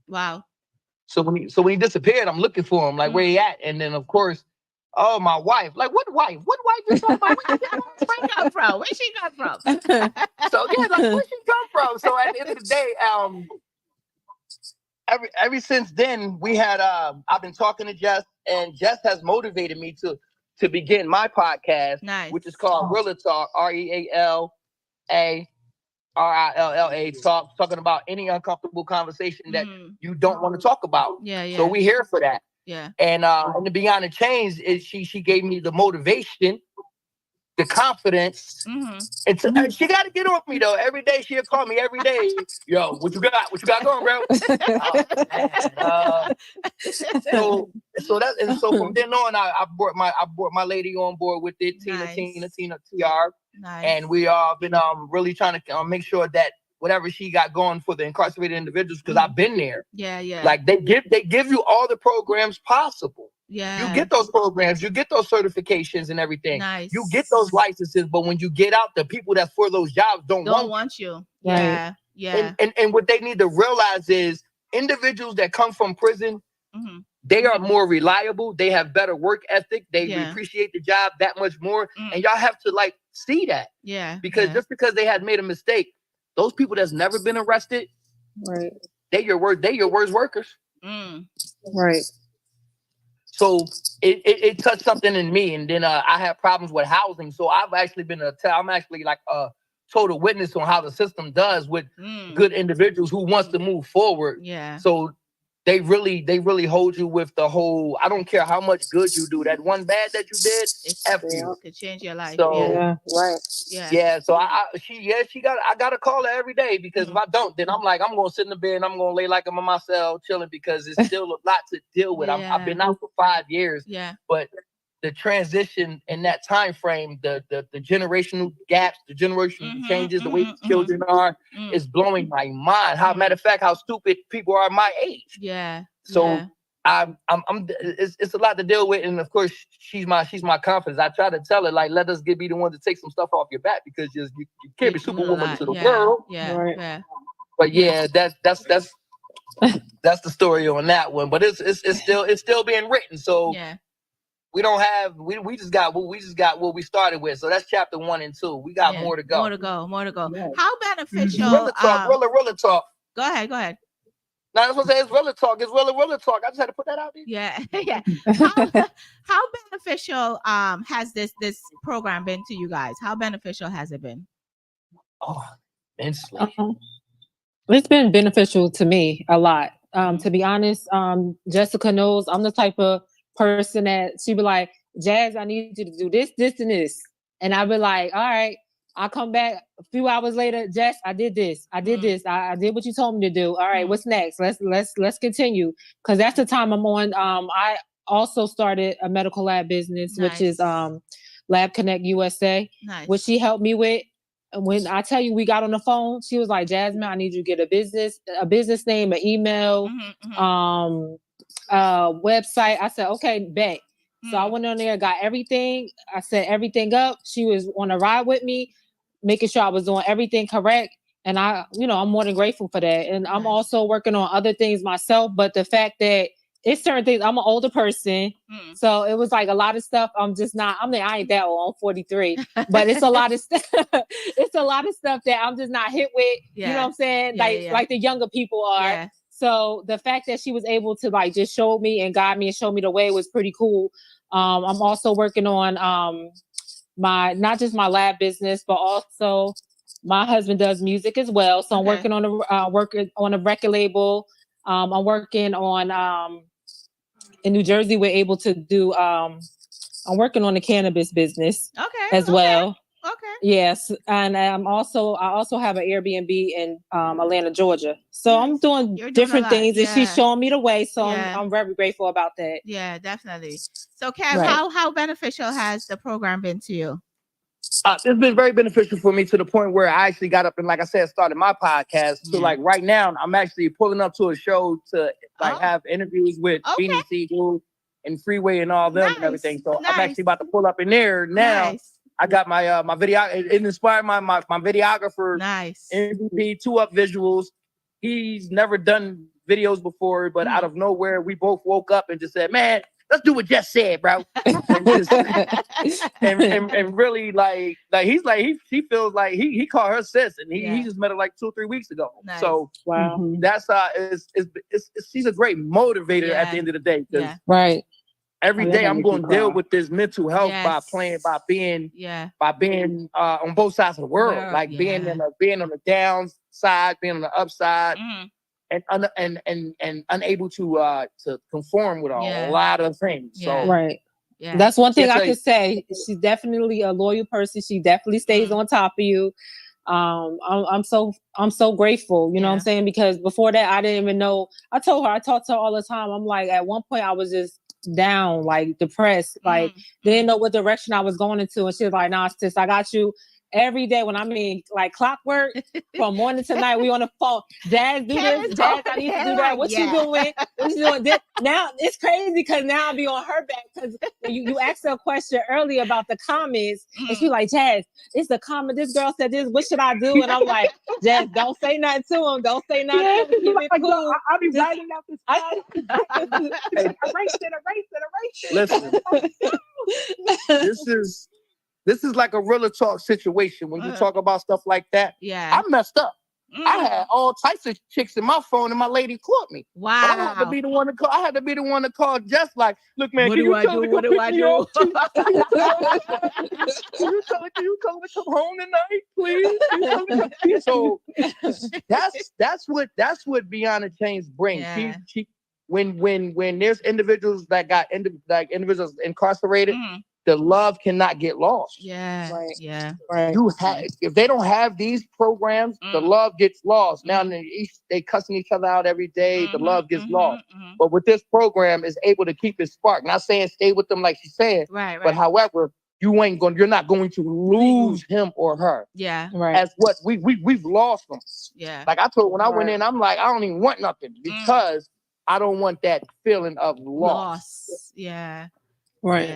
Wow. So when he disappeared, I'm looking for him, like where he at? And then of course, my wife. Like what wife? What wife you talking about? Where she come from? Where she come from? So yeah, like where she come from? So at the end of the day, ever since then, we had I've been talking to Jess, and Jess has motivated me to begin my podcast, which is called Real Talk, REALARILLA talking about any uncomfortable conversation that you don't want to talk about. Yeah. So we're here for that. Yeah. And to Beyond the Change, she gave me the motivation, the confidence. And she got to get on me though. Every day she'll call me every day. Yo, what you got? What you got going, bro? So from then on, I brought my lady on board with it, Tina TR, and we been really trying to make sure that whatever she got going for the incarcerated individuals, because I've been there. Yeah. Like they give you all the programs possible. Yeah. You get those programs, you get those certifications and everything. Nice. You get those licenses, but when you get out, the people that's for those jobs don't want you. Yeah. Right. Yeah. And what they need to realize is individuals that come from prison, they are more reliable. They have better work ethic. They appreciate the job that much more. And y'all have to see that. Yeah. Because just because they had made a mistake, those people that's never been arrested, right? They your worst workers. Right. So it touched something in me, and then I had problems with housing. So I've actually I'm actually like a total witness on how the system does with good individuals who wants to move forward. Yeah. So they really hold you with the whole. I don't care how much good you do. That one bad that you did, it could change your life. So, right. Yeah. So I gotta call her every day, because if I don't, then I'm gonna sit in the bed and I'm gonna lay like I'm in my cell chilling, because it's still a lot to deal with. I've been out for 5 years. Yeah. But the transition in that time frame, the generational gaps, the generational changes, the way children are, is blowing my mind. Matter of fact, how stupid people are my age. Yeah. So it's a lot to deal with, and of course she's my confidence. I try to tell her, let us be the ones to take some stuff off your back, because you can't be superwoman to the world. Yeah. Right. Yeah. But yeah, that's the story on that one. But it's still being written. So yeah. We don't have we just got what we started with. So that's chapter 1 and 2. We got more to go. More to go. Yeah. How beneficial? Real talk. Go ahead. No, that's what I say. It's real talk. I just had to put that out there. Yeah. Yeah. How beneficial has this program been to you guys? How beneficial has it been? Oh, immensely. It's been beneficial to me a lot. To be honest, Jessica knows I'm the type of person that she'd be like, Jazz, I need you to do this, this, and this. And I'd be like, all right. I'll come back a few hours later. Jess, I did this. I did this. I did what you told me to do. All right, what's next? Let's continue. Because that's the time I'm on. I also started a medical lab business, which is Lab Connect USA, which she helped me with. And when I tell you we got on the phone, she was like, Jasmine, I need you to get a business name, an email, website. I said, okay, bet. So I went on there, got everything. I set everything up. She was on a ride with me, making sure I was doing everything correct. And I'm more than grateful for that. And I'm also working on other things myself. But the fact that it's certain things, I'm an older person. So it was like a lot of stuff. I'm just not, I ain't that old, I'm 43, but it's a lot of stuff. It's a lot of stuff that I'm just not hit with. You know what I'm saying? Like the younger people are. Yeah. So the fact that she was able to just show me and guide me and show me the way was pretty cool. I'm also working on not just my lab business, but also my husband does music as well. So I'm working on a record label. I'm working on in New Jersey. We're able to do I'm working on the cannabis business. As well. Okay. Yes, and I also have an Airbnb in Atlanta, Georgia. So I'm doing different things, and she's showing me the way. So I'm very grateful about that. Yeah, definitely. So, Kev, how beneficial has the program been to you? It's been very beneficial for me to the point where I actually got up and, like I said, started my podcast. So, like right now, I'm actually pulling up to a show to have interviews with Beanie Siegel and Freeway and all them and everything. So I'm actually about to pull up in there now. I got my my video. It inspired my videographer. MVP 2-Up Visuals. He's never done videos before, but out of nowhere, we both woke up and just said, "Man, let's do what Jess said, bro." and really like he feels like he called her sis, and he just met her like 2 or 3 weeks ago. So that's she's a great motivator at the end of the day. Every day I'm going to deal with this mental health by being on both sides of the world, like being on the downside, being on the upside, and unable to conform with a lot of things. So that's one thing I could say. She's definitely a loyal person. She definitely stays on top of you. I'm so grateful, you know what I'm saying? Because before that, I didn't even know. I talked to her all the time. I'm like, at one point I was just down, like depressed, like didn't know what direction I was going into. And she was like, "Nah, sis, I got you." Every day when I'm in like clockwork from morning to night, we on the phone. Jazz, do this. Jazz, I need to do that. What you doing? What you doing? Now it's crazy because now I'll be on her back because you asked her a question earlier about the comments, and she was like, "Jazz, it's the comment. This girl said this. What should I do?" And I'm like, "Jazz, don't say nothing to him. Don't say nothing to him. Keep it cool." I'll be writing out this. Erase it. Listen, this is like a real talk situation. When you talk about stuff like that, I messed up. I had all types of chicks in my phone, and my lady caught me. Wow! But I had to be the one to call. I had to be the one to call. Just like, look, man, what can do you I tell do? me What do I do? Can you tell me to come home tonight, please? So that's what Beyond the Chains brings. Yeah. She when there's individuals that got individuals incarcerated. The love cannot get lost. If they don't have these programs, the love gets lost. Now they cussing each other out every day. The love gets lost. But with this program, is able to keep it spark. Not saying stay with them like she's saying, but however, you're not going to lose him or her. As what we've lost them. Like I told when I went in, I'm like, I don't even want nothing because I don't want that feeling of loss. Yeah. That's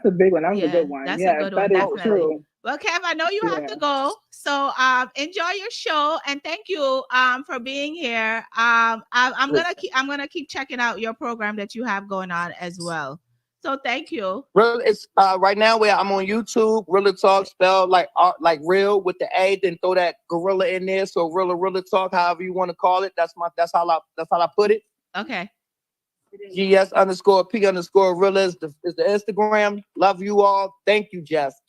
a big one. That was a good one. That's a good one. That is true. Well, Kev, I know you have to go, so enjoy your show and thank you for being here. I'm gonna keep checking out your program that you have going on as well. So thank you. It's right now where I'm on YouTube. Real Talk spelled like real with the A, then throw that gorilla in there. So real talk, however you want to call it. That's how I put it. Okay. GS_P_Real is the Instagram. Love you all. Thank you, Jess.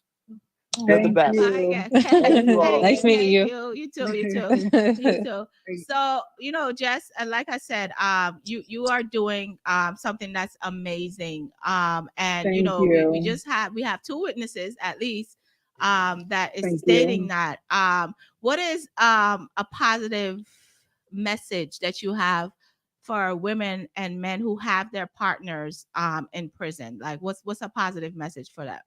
You're the best. Nice meeting you. You too. So, Jess, like I said, you are doing something that's amazing. And we have 2 witnesses at least that is stating that. What is a positive message that you have for women and men who have their partners in prison? Like what's a positive message for that?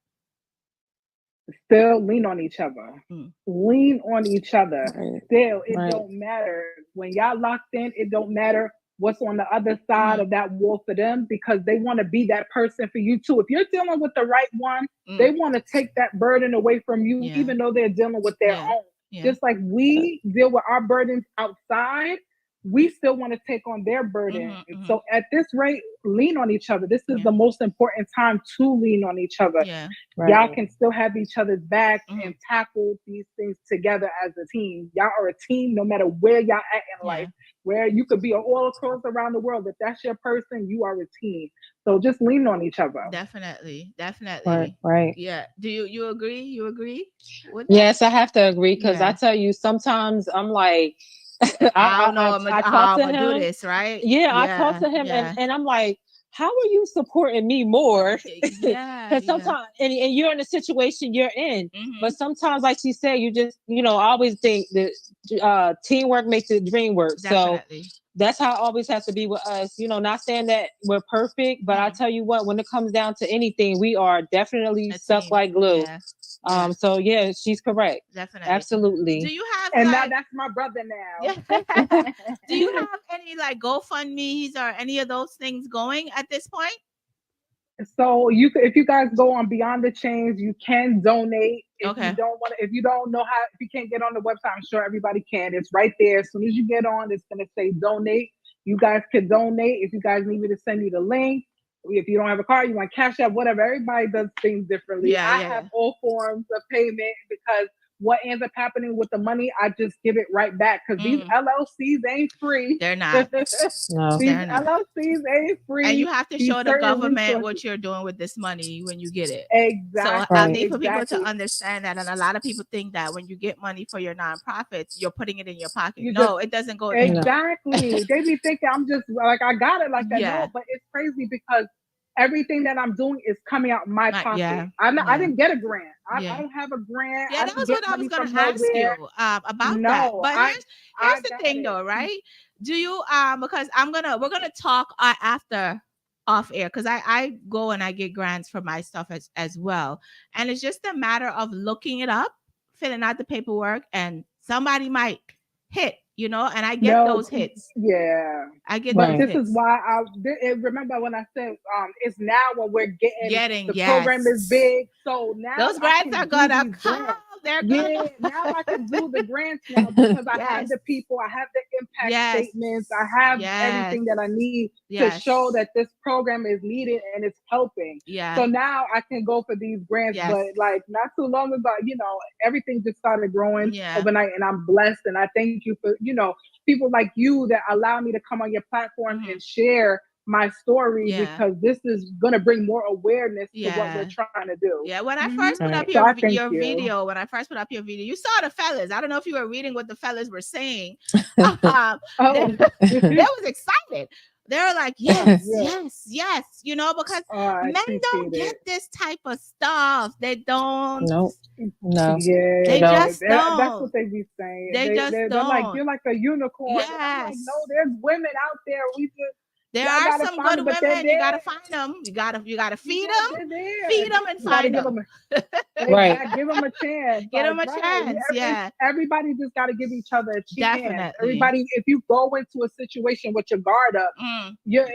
Still lean on each other. Lean on each other. Still, it don't matter. When y'all locked in, it don't matter what's on the other side of that wall for them, because they want to be that person for you too. If you're dealing with the right one, they want to take that burden away from you, even though they're dealing with their own. Just like we deal with our burdens outside, we still want to take on their burden. So at this rate, lean on each other. This is the most important time to lean on each other. Y'all can still have each other's back and tackle these things together as a team. Y'all are a team no matter where y'all at in life. Where you could be all across around the world. If that's your person, you are a team. So just lean on each other. Definitely. Right. Yeah. Do you agree? You agree with that? Yes, I have to agree, because I tell you, sometimes I'm like, I don't know how I'm gonna do this, right? I talk to him and I'm like, how are you supporting me more? Yeah. Because sometimes, and you're in the situation you're in, but sometimes, like she said, you just, I always think that teamwork makes the dream work. Definitely. So that's how it always has to be with us. Not saying that we're perfect, but I tell you what, when it comes down to anything, we are definitely stuck like glue. Yeah. So yeah, she's correct. Definitely. Absolutely. Do you have and now that's my brother now. Yeah. Do you have any like GoFundMe's or any of those things going at this point? So if you guys go on Beyond the Chains, you can donate. If Okay. you don't want to, if you don't know how, if you can't get on the website, I'm sure everybody can. It's right there. As soon as you get on, it's gonna say donate. You guys can donate. If you guys need me to send you the link, if you don't have a card, you want Cash App, whatever. Everybody does things differently. I have all forms of payment because what ends up happening with the money, I just give it right back because these LLCs ain't free. They're not. No, these LLCs ain't free. And you have to show the government what you're doing with this money when you get it. Exactly. So I need for people to understand that. And a lot of people think that when you get money for your nonprofits, you're putting it in your pocket. It doesn't go there. Exactly. They be thinking I'm just like, I got it like that. Yeah. No, but it's crazy because everything that I'm doing is coming out my pocket. Yeah. I didn't get a grant. I don't have a grant. Yeah, that was what I was going to ask you about that. But here's the thing, though, right? Do you because we're gonna talk after off air because I go and I get grants for my stuff as well, and it's just a matter of looking it up, filling out the paperwork, and somebody might hit. And I get those hits. Yeah, I get those hits. This is why remember when I said it's now when we're getting the program is big. So now those grants are gonna come. They're good. Now I can do the grants now because I have the people, I have the impact statements, I have everything that I need to show that this program is needed and it's helping. So now I can go for these grants. But like not too long ago, everything just started growing overnight, and I'm blessed. And I thank you for people like you that allow me to come on your platform and share my story because this is going to bring more awareness to what we're trying to do. Yeah, when I first put up your video, you saw the fellas. I don't know if you were reading what the fellas were saying. They was excited. They were like, yes, because men don't get this type of stuff. They don't. No. Yeah, they just don't. That's what they be saying. They're like, you're like a unicorn. Yes. Like, no, there's women out there. There are some good women. You gotta find them. You gotta feed them, and find them. Right. Give them a chance. Give them a chance. Everybody just gotta give each other a chance. Definitely. Everybody, if you go into a situation with your guard up, you're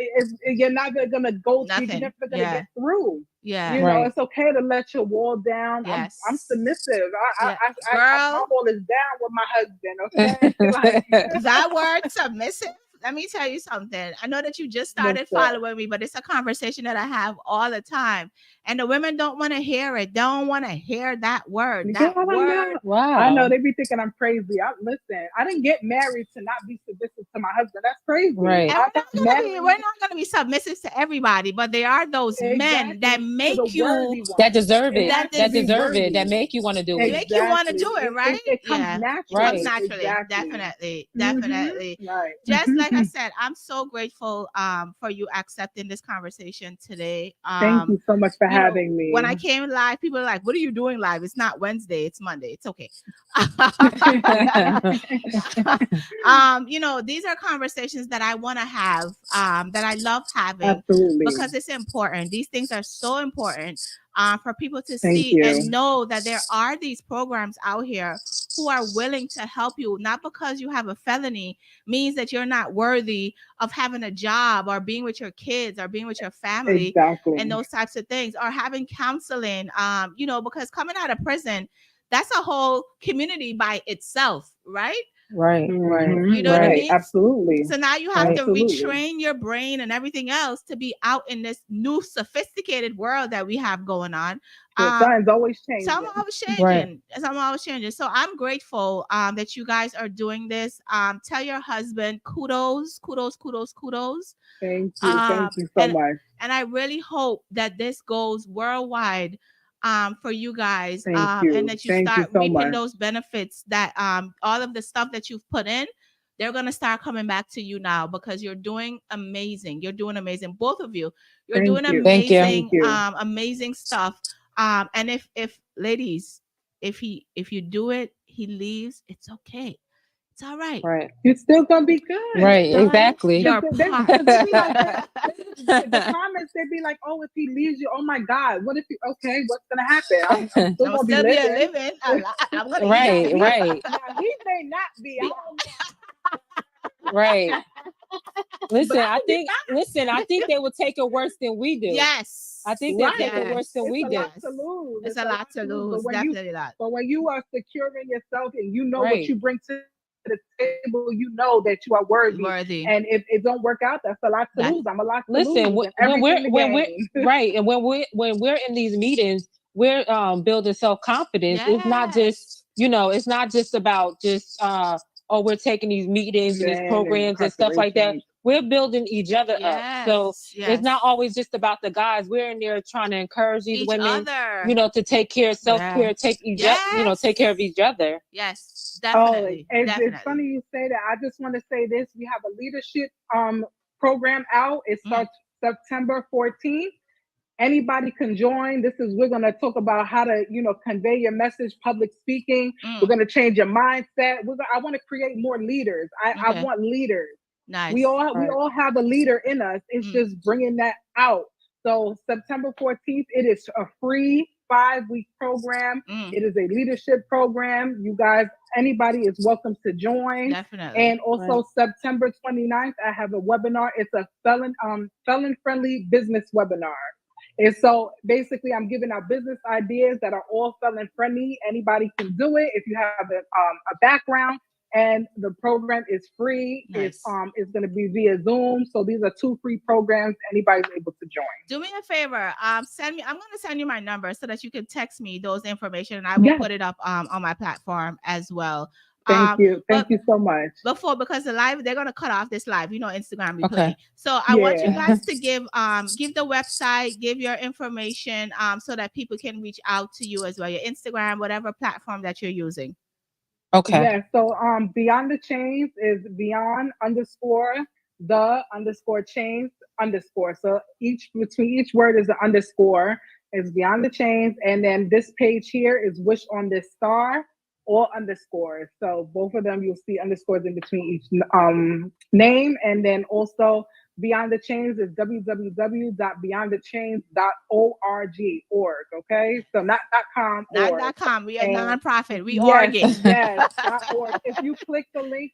not gonna go. You're never gonna get through. Yeah. It's okay to let your wall down. Yes. I'm submissive. My wall is down with my husband. Okay. That word submissive. Let me tell you something. I know that you just started following me, but it's a conversation that I have all the time. And the women don't want to hear it. Don't want to hear that word. That word. Wow. I know they be thinking I'm crazy. Listen, I didn't get married to not be submissive to my husband. That's crazy. Right. We're not going to be submissive to everybody, but there are those men that make you that deserve it. That deserve it. That make you want to do it. Make you want to do it, right? It comes naturally. Right. It comes naturally. Exactly. Definitely. Right. Just like I said, I'm so grateful for you accepting this conversation today. Thank you so much for having me. When I came live, people are like, what are you doing live? It's not Wednesday, it's Monday. It's okay. These are conversations that I want to have, that I love having. Absolutely. Because it's important. These things are so important for people to see and know that there are these programs out here who are willing to help you. Not because you have a felony means that you're not worthy of having a job or being with your kids or being with your family and those types of things, or having counseling, because coming out of prison, that's a whole community by itself, right? Right. You know what I mean? Absolutely. So now you have to retrain your brain and everything else to be out in this new sophisticated world that we have going on. Something's always changing. Something always changing. So I'm grateful that you guys are doing this. Tell your husband kudos. Thank you so much. And I really hope that this goes worldwide for you guys, and that you start reaping those benefits that all of the stuff that you've put in, they're going to start coming back to you now because you're doing amazing. You're doing amazing. Both of you, you're doing amazing, amazing stuff. And if ladies, if you do it, he leaves, it's okay. It's all right. Right. You're still gonna be good. Right. Exactly. Your the comments, they'd be like, "Oh, if he leaves you, oh my God, what if he? Okay, what's gonna happen? I'm still gonna be living. I'm gonna right. Right. Now, he may not be. I don't know. Right. Listen, I think they will take it worse than we do. Yes. I think they take it worse than we do. It's a lot to lose. Definitely not. But when you are secure in yourself and you know what you bring to the table, you know that you are worthy. And if it don't work out, that's a lot to lose. I'm a lot to lose. Listen, when we're right, and when we're in these meetings, we're building self-confidence. It's not just, it's not just about just we're taking these meetings and these programs and stuff like that. We're building each other up. So it's not always just about the guys. We're in there trying to encourage these women, to take care of self-care, take care of each other. Yes, definitely. It's funny you say that. I just want to say this. We have a leadership program out. It starts September 14th. Anybody can join. We're going to talk about how to, convey your message, public speaking. We're going to change your mindset. I want to create more leaders. I want leaders. Nice. We all have a leader in us. It's just bringing that out. So September 14th, it is a free 5-week program. It is a leadership program. You guys, anybody is welcome to join. Definitely. And also September 29th, I have a webinar. It's a felon-friendly business webinar. And so basically, I'm giving out business ideas that are all felon friendly. Anybody can do it if you have a background. And the program is free. Nice. It's going to be via Zoom. So these are 2 free programs. Anybody's able to join. Do me a favor. I'm going to send you my number so that you can text me those information, and I will put it up on my platform as well. Thank you. Thank you so much. Because the live, they're gonna cut off this live. Instagram replay. Okay. So I want you guys to give the website, give your information, so that people can reach out to you as well. Your Instagram, whatever platform that you're using. Okay. Yeah. So Beyond the Chains is beyond _the_chains_. So between each word is an underscore. It's Beyond the Chains, and then this page here is Wish on This Star. All underscores. So both of them, you'll see underscores in between each name. And then also Beyond the Chains is www.beyondthechains.org. Okay, so not .com. Not .com. We are nonprofit. We org it. Yes. .org. If you click the link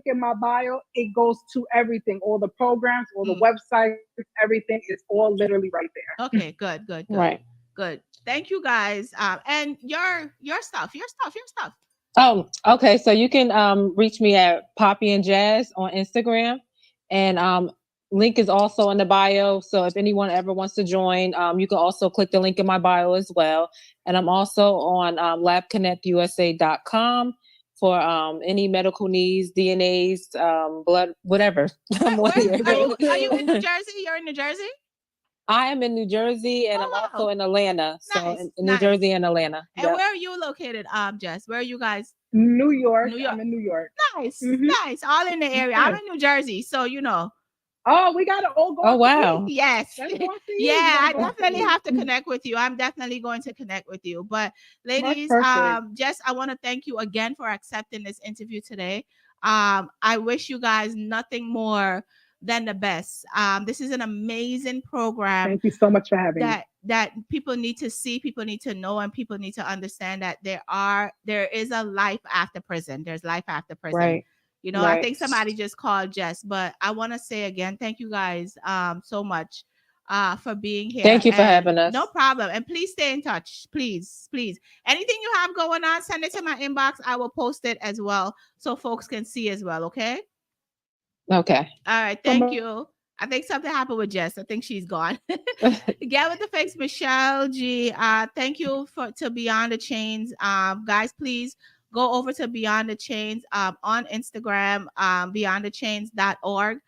in my bio, it goes to everything. All the programs, all the websites, everything is all literally right there. Okay. Good. Right. Good. Thank you guys. And your stuff. Oh, okay. So you can reach me at Poppy and Jazz on Instagram, and link is also in the bio. So if anyone ever wants to join, you can also click the link in my bio as well. And I'm also on labconnectusa.com for any medical needs, DNAs, blood, whatever. Are you in New Jersey? You're in New Jersey? I am in New Jersey, and I'm also in Atlanta. Nice, so in New Jersey and Atlanta. And where are you located, Jess? Where are you guys? New York. I'm in New York. Nice. Nice. All in the area. I'm in New Jersey, so Oh, we got to all go. Oh, wow. Yes. I definitely have to connect with you. I'm definitely going to connect with you. But ladies, Jess, I want to thank you again for accepting this interview today. I wish you guys nothing more than the best. This is an amazing program. Thank you so much for having me. That people need to see, people need to know, and people need to understand that there is a life after prison. There's life after prison. Right. I think somebody just called Jess, but I want to say again, thank you guys so much for being here. Thank you for having us. No problem. And please stay in touch. Please. Anything you have going on, send it to my inbox. I will post it as well so folks can see as well. Okay. Okay. All right. Thank you. I think something happened with Jess. I think she's gone. Get with the Fix, Michelle G. Thank you to Beyond the Chains. Guys, please go over to Beyond the Chains on Instagram, beyondthechains.org.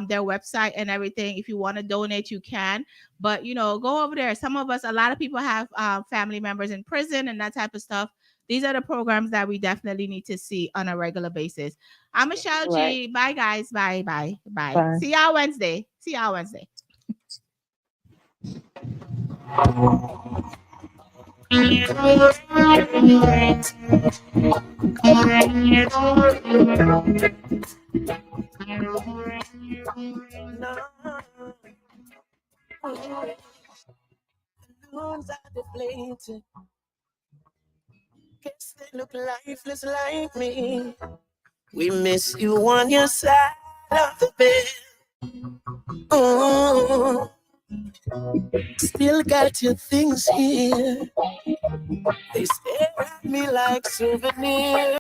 Their website and everything. If you want to donate, you can. But go over there. A lot of people have family members in prison and that type of stuff. these are the programs that we definitely need to see on a regular basis. I'm Michelle G. Bye, guys. Bye. See y'all Wednesday. Guess they look lifeless like me. We miss you on your side of the bed. Oh, still got your things here. They stare at me like souvenirs.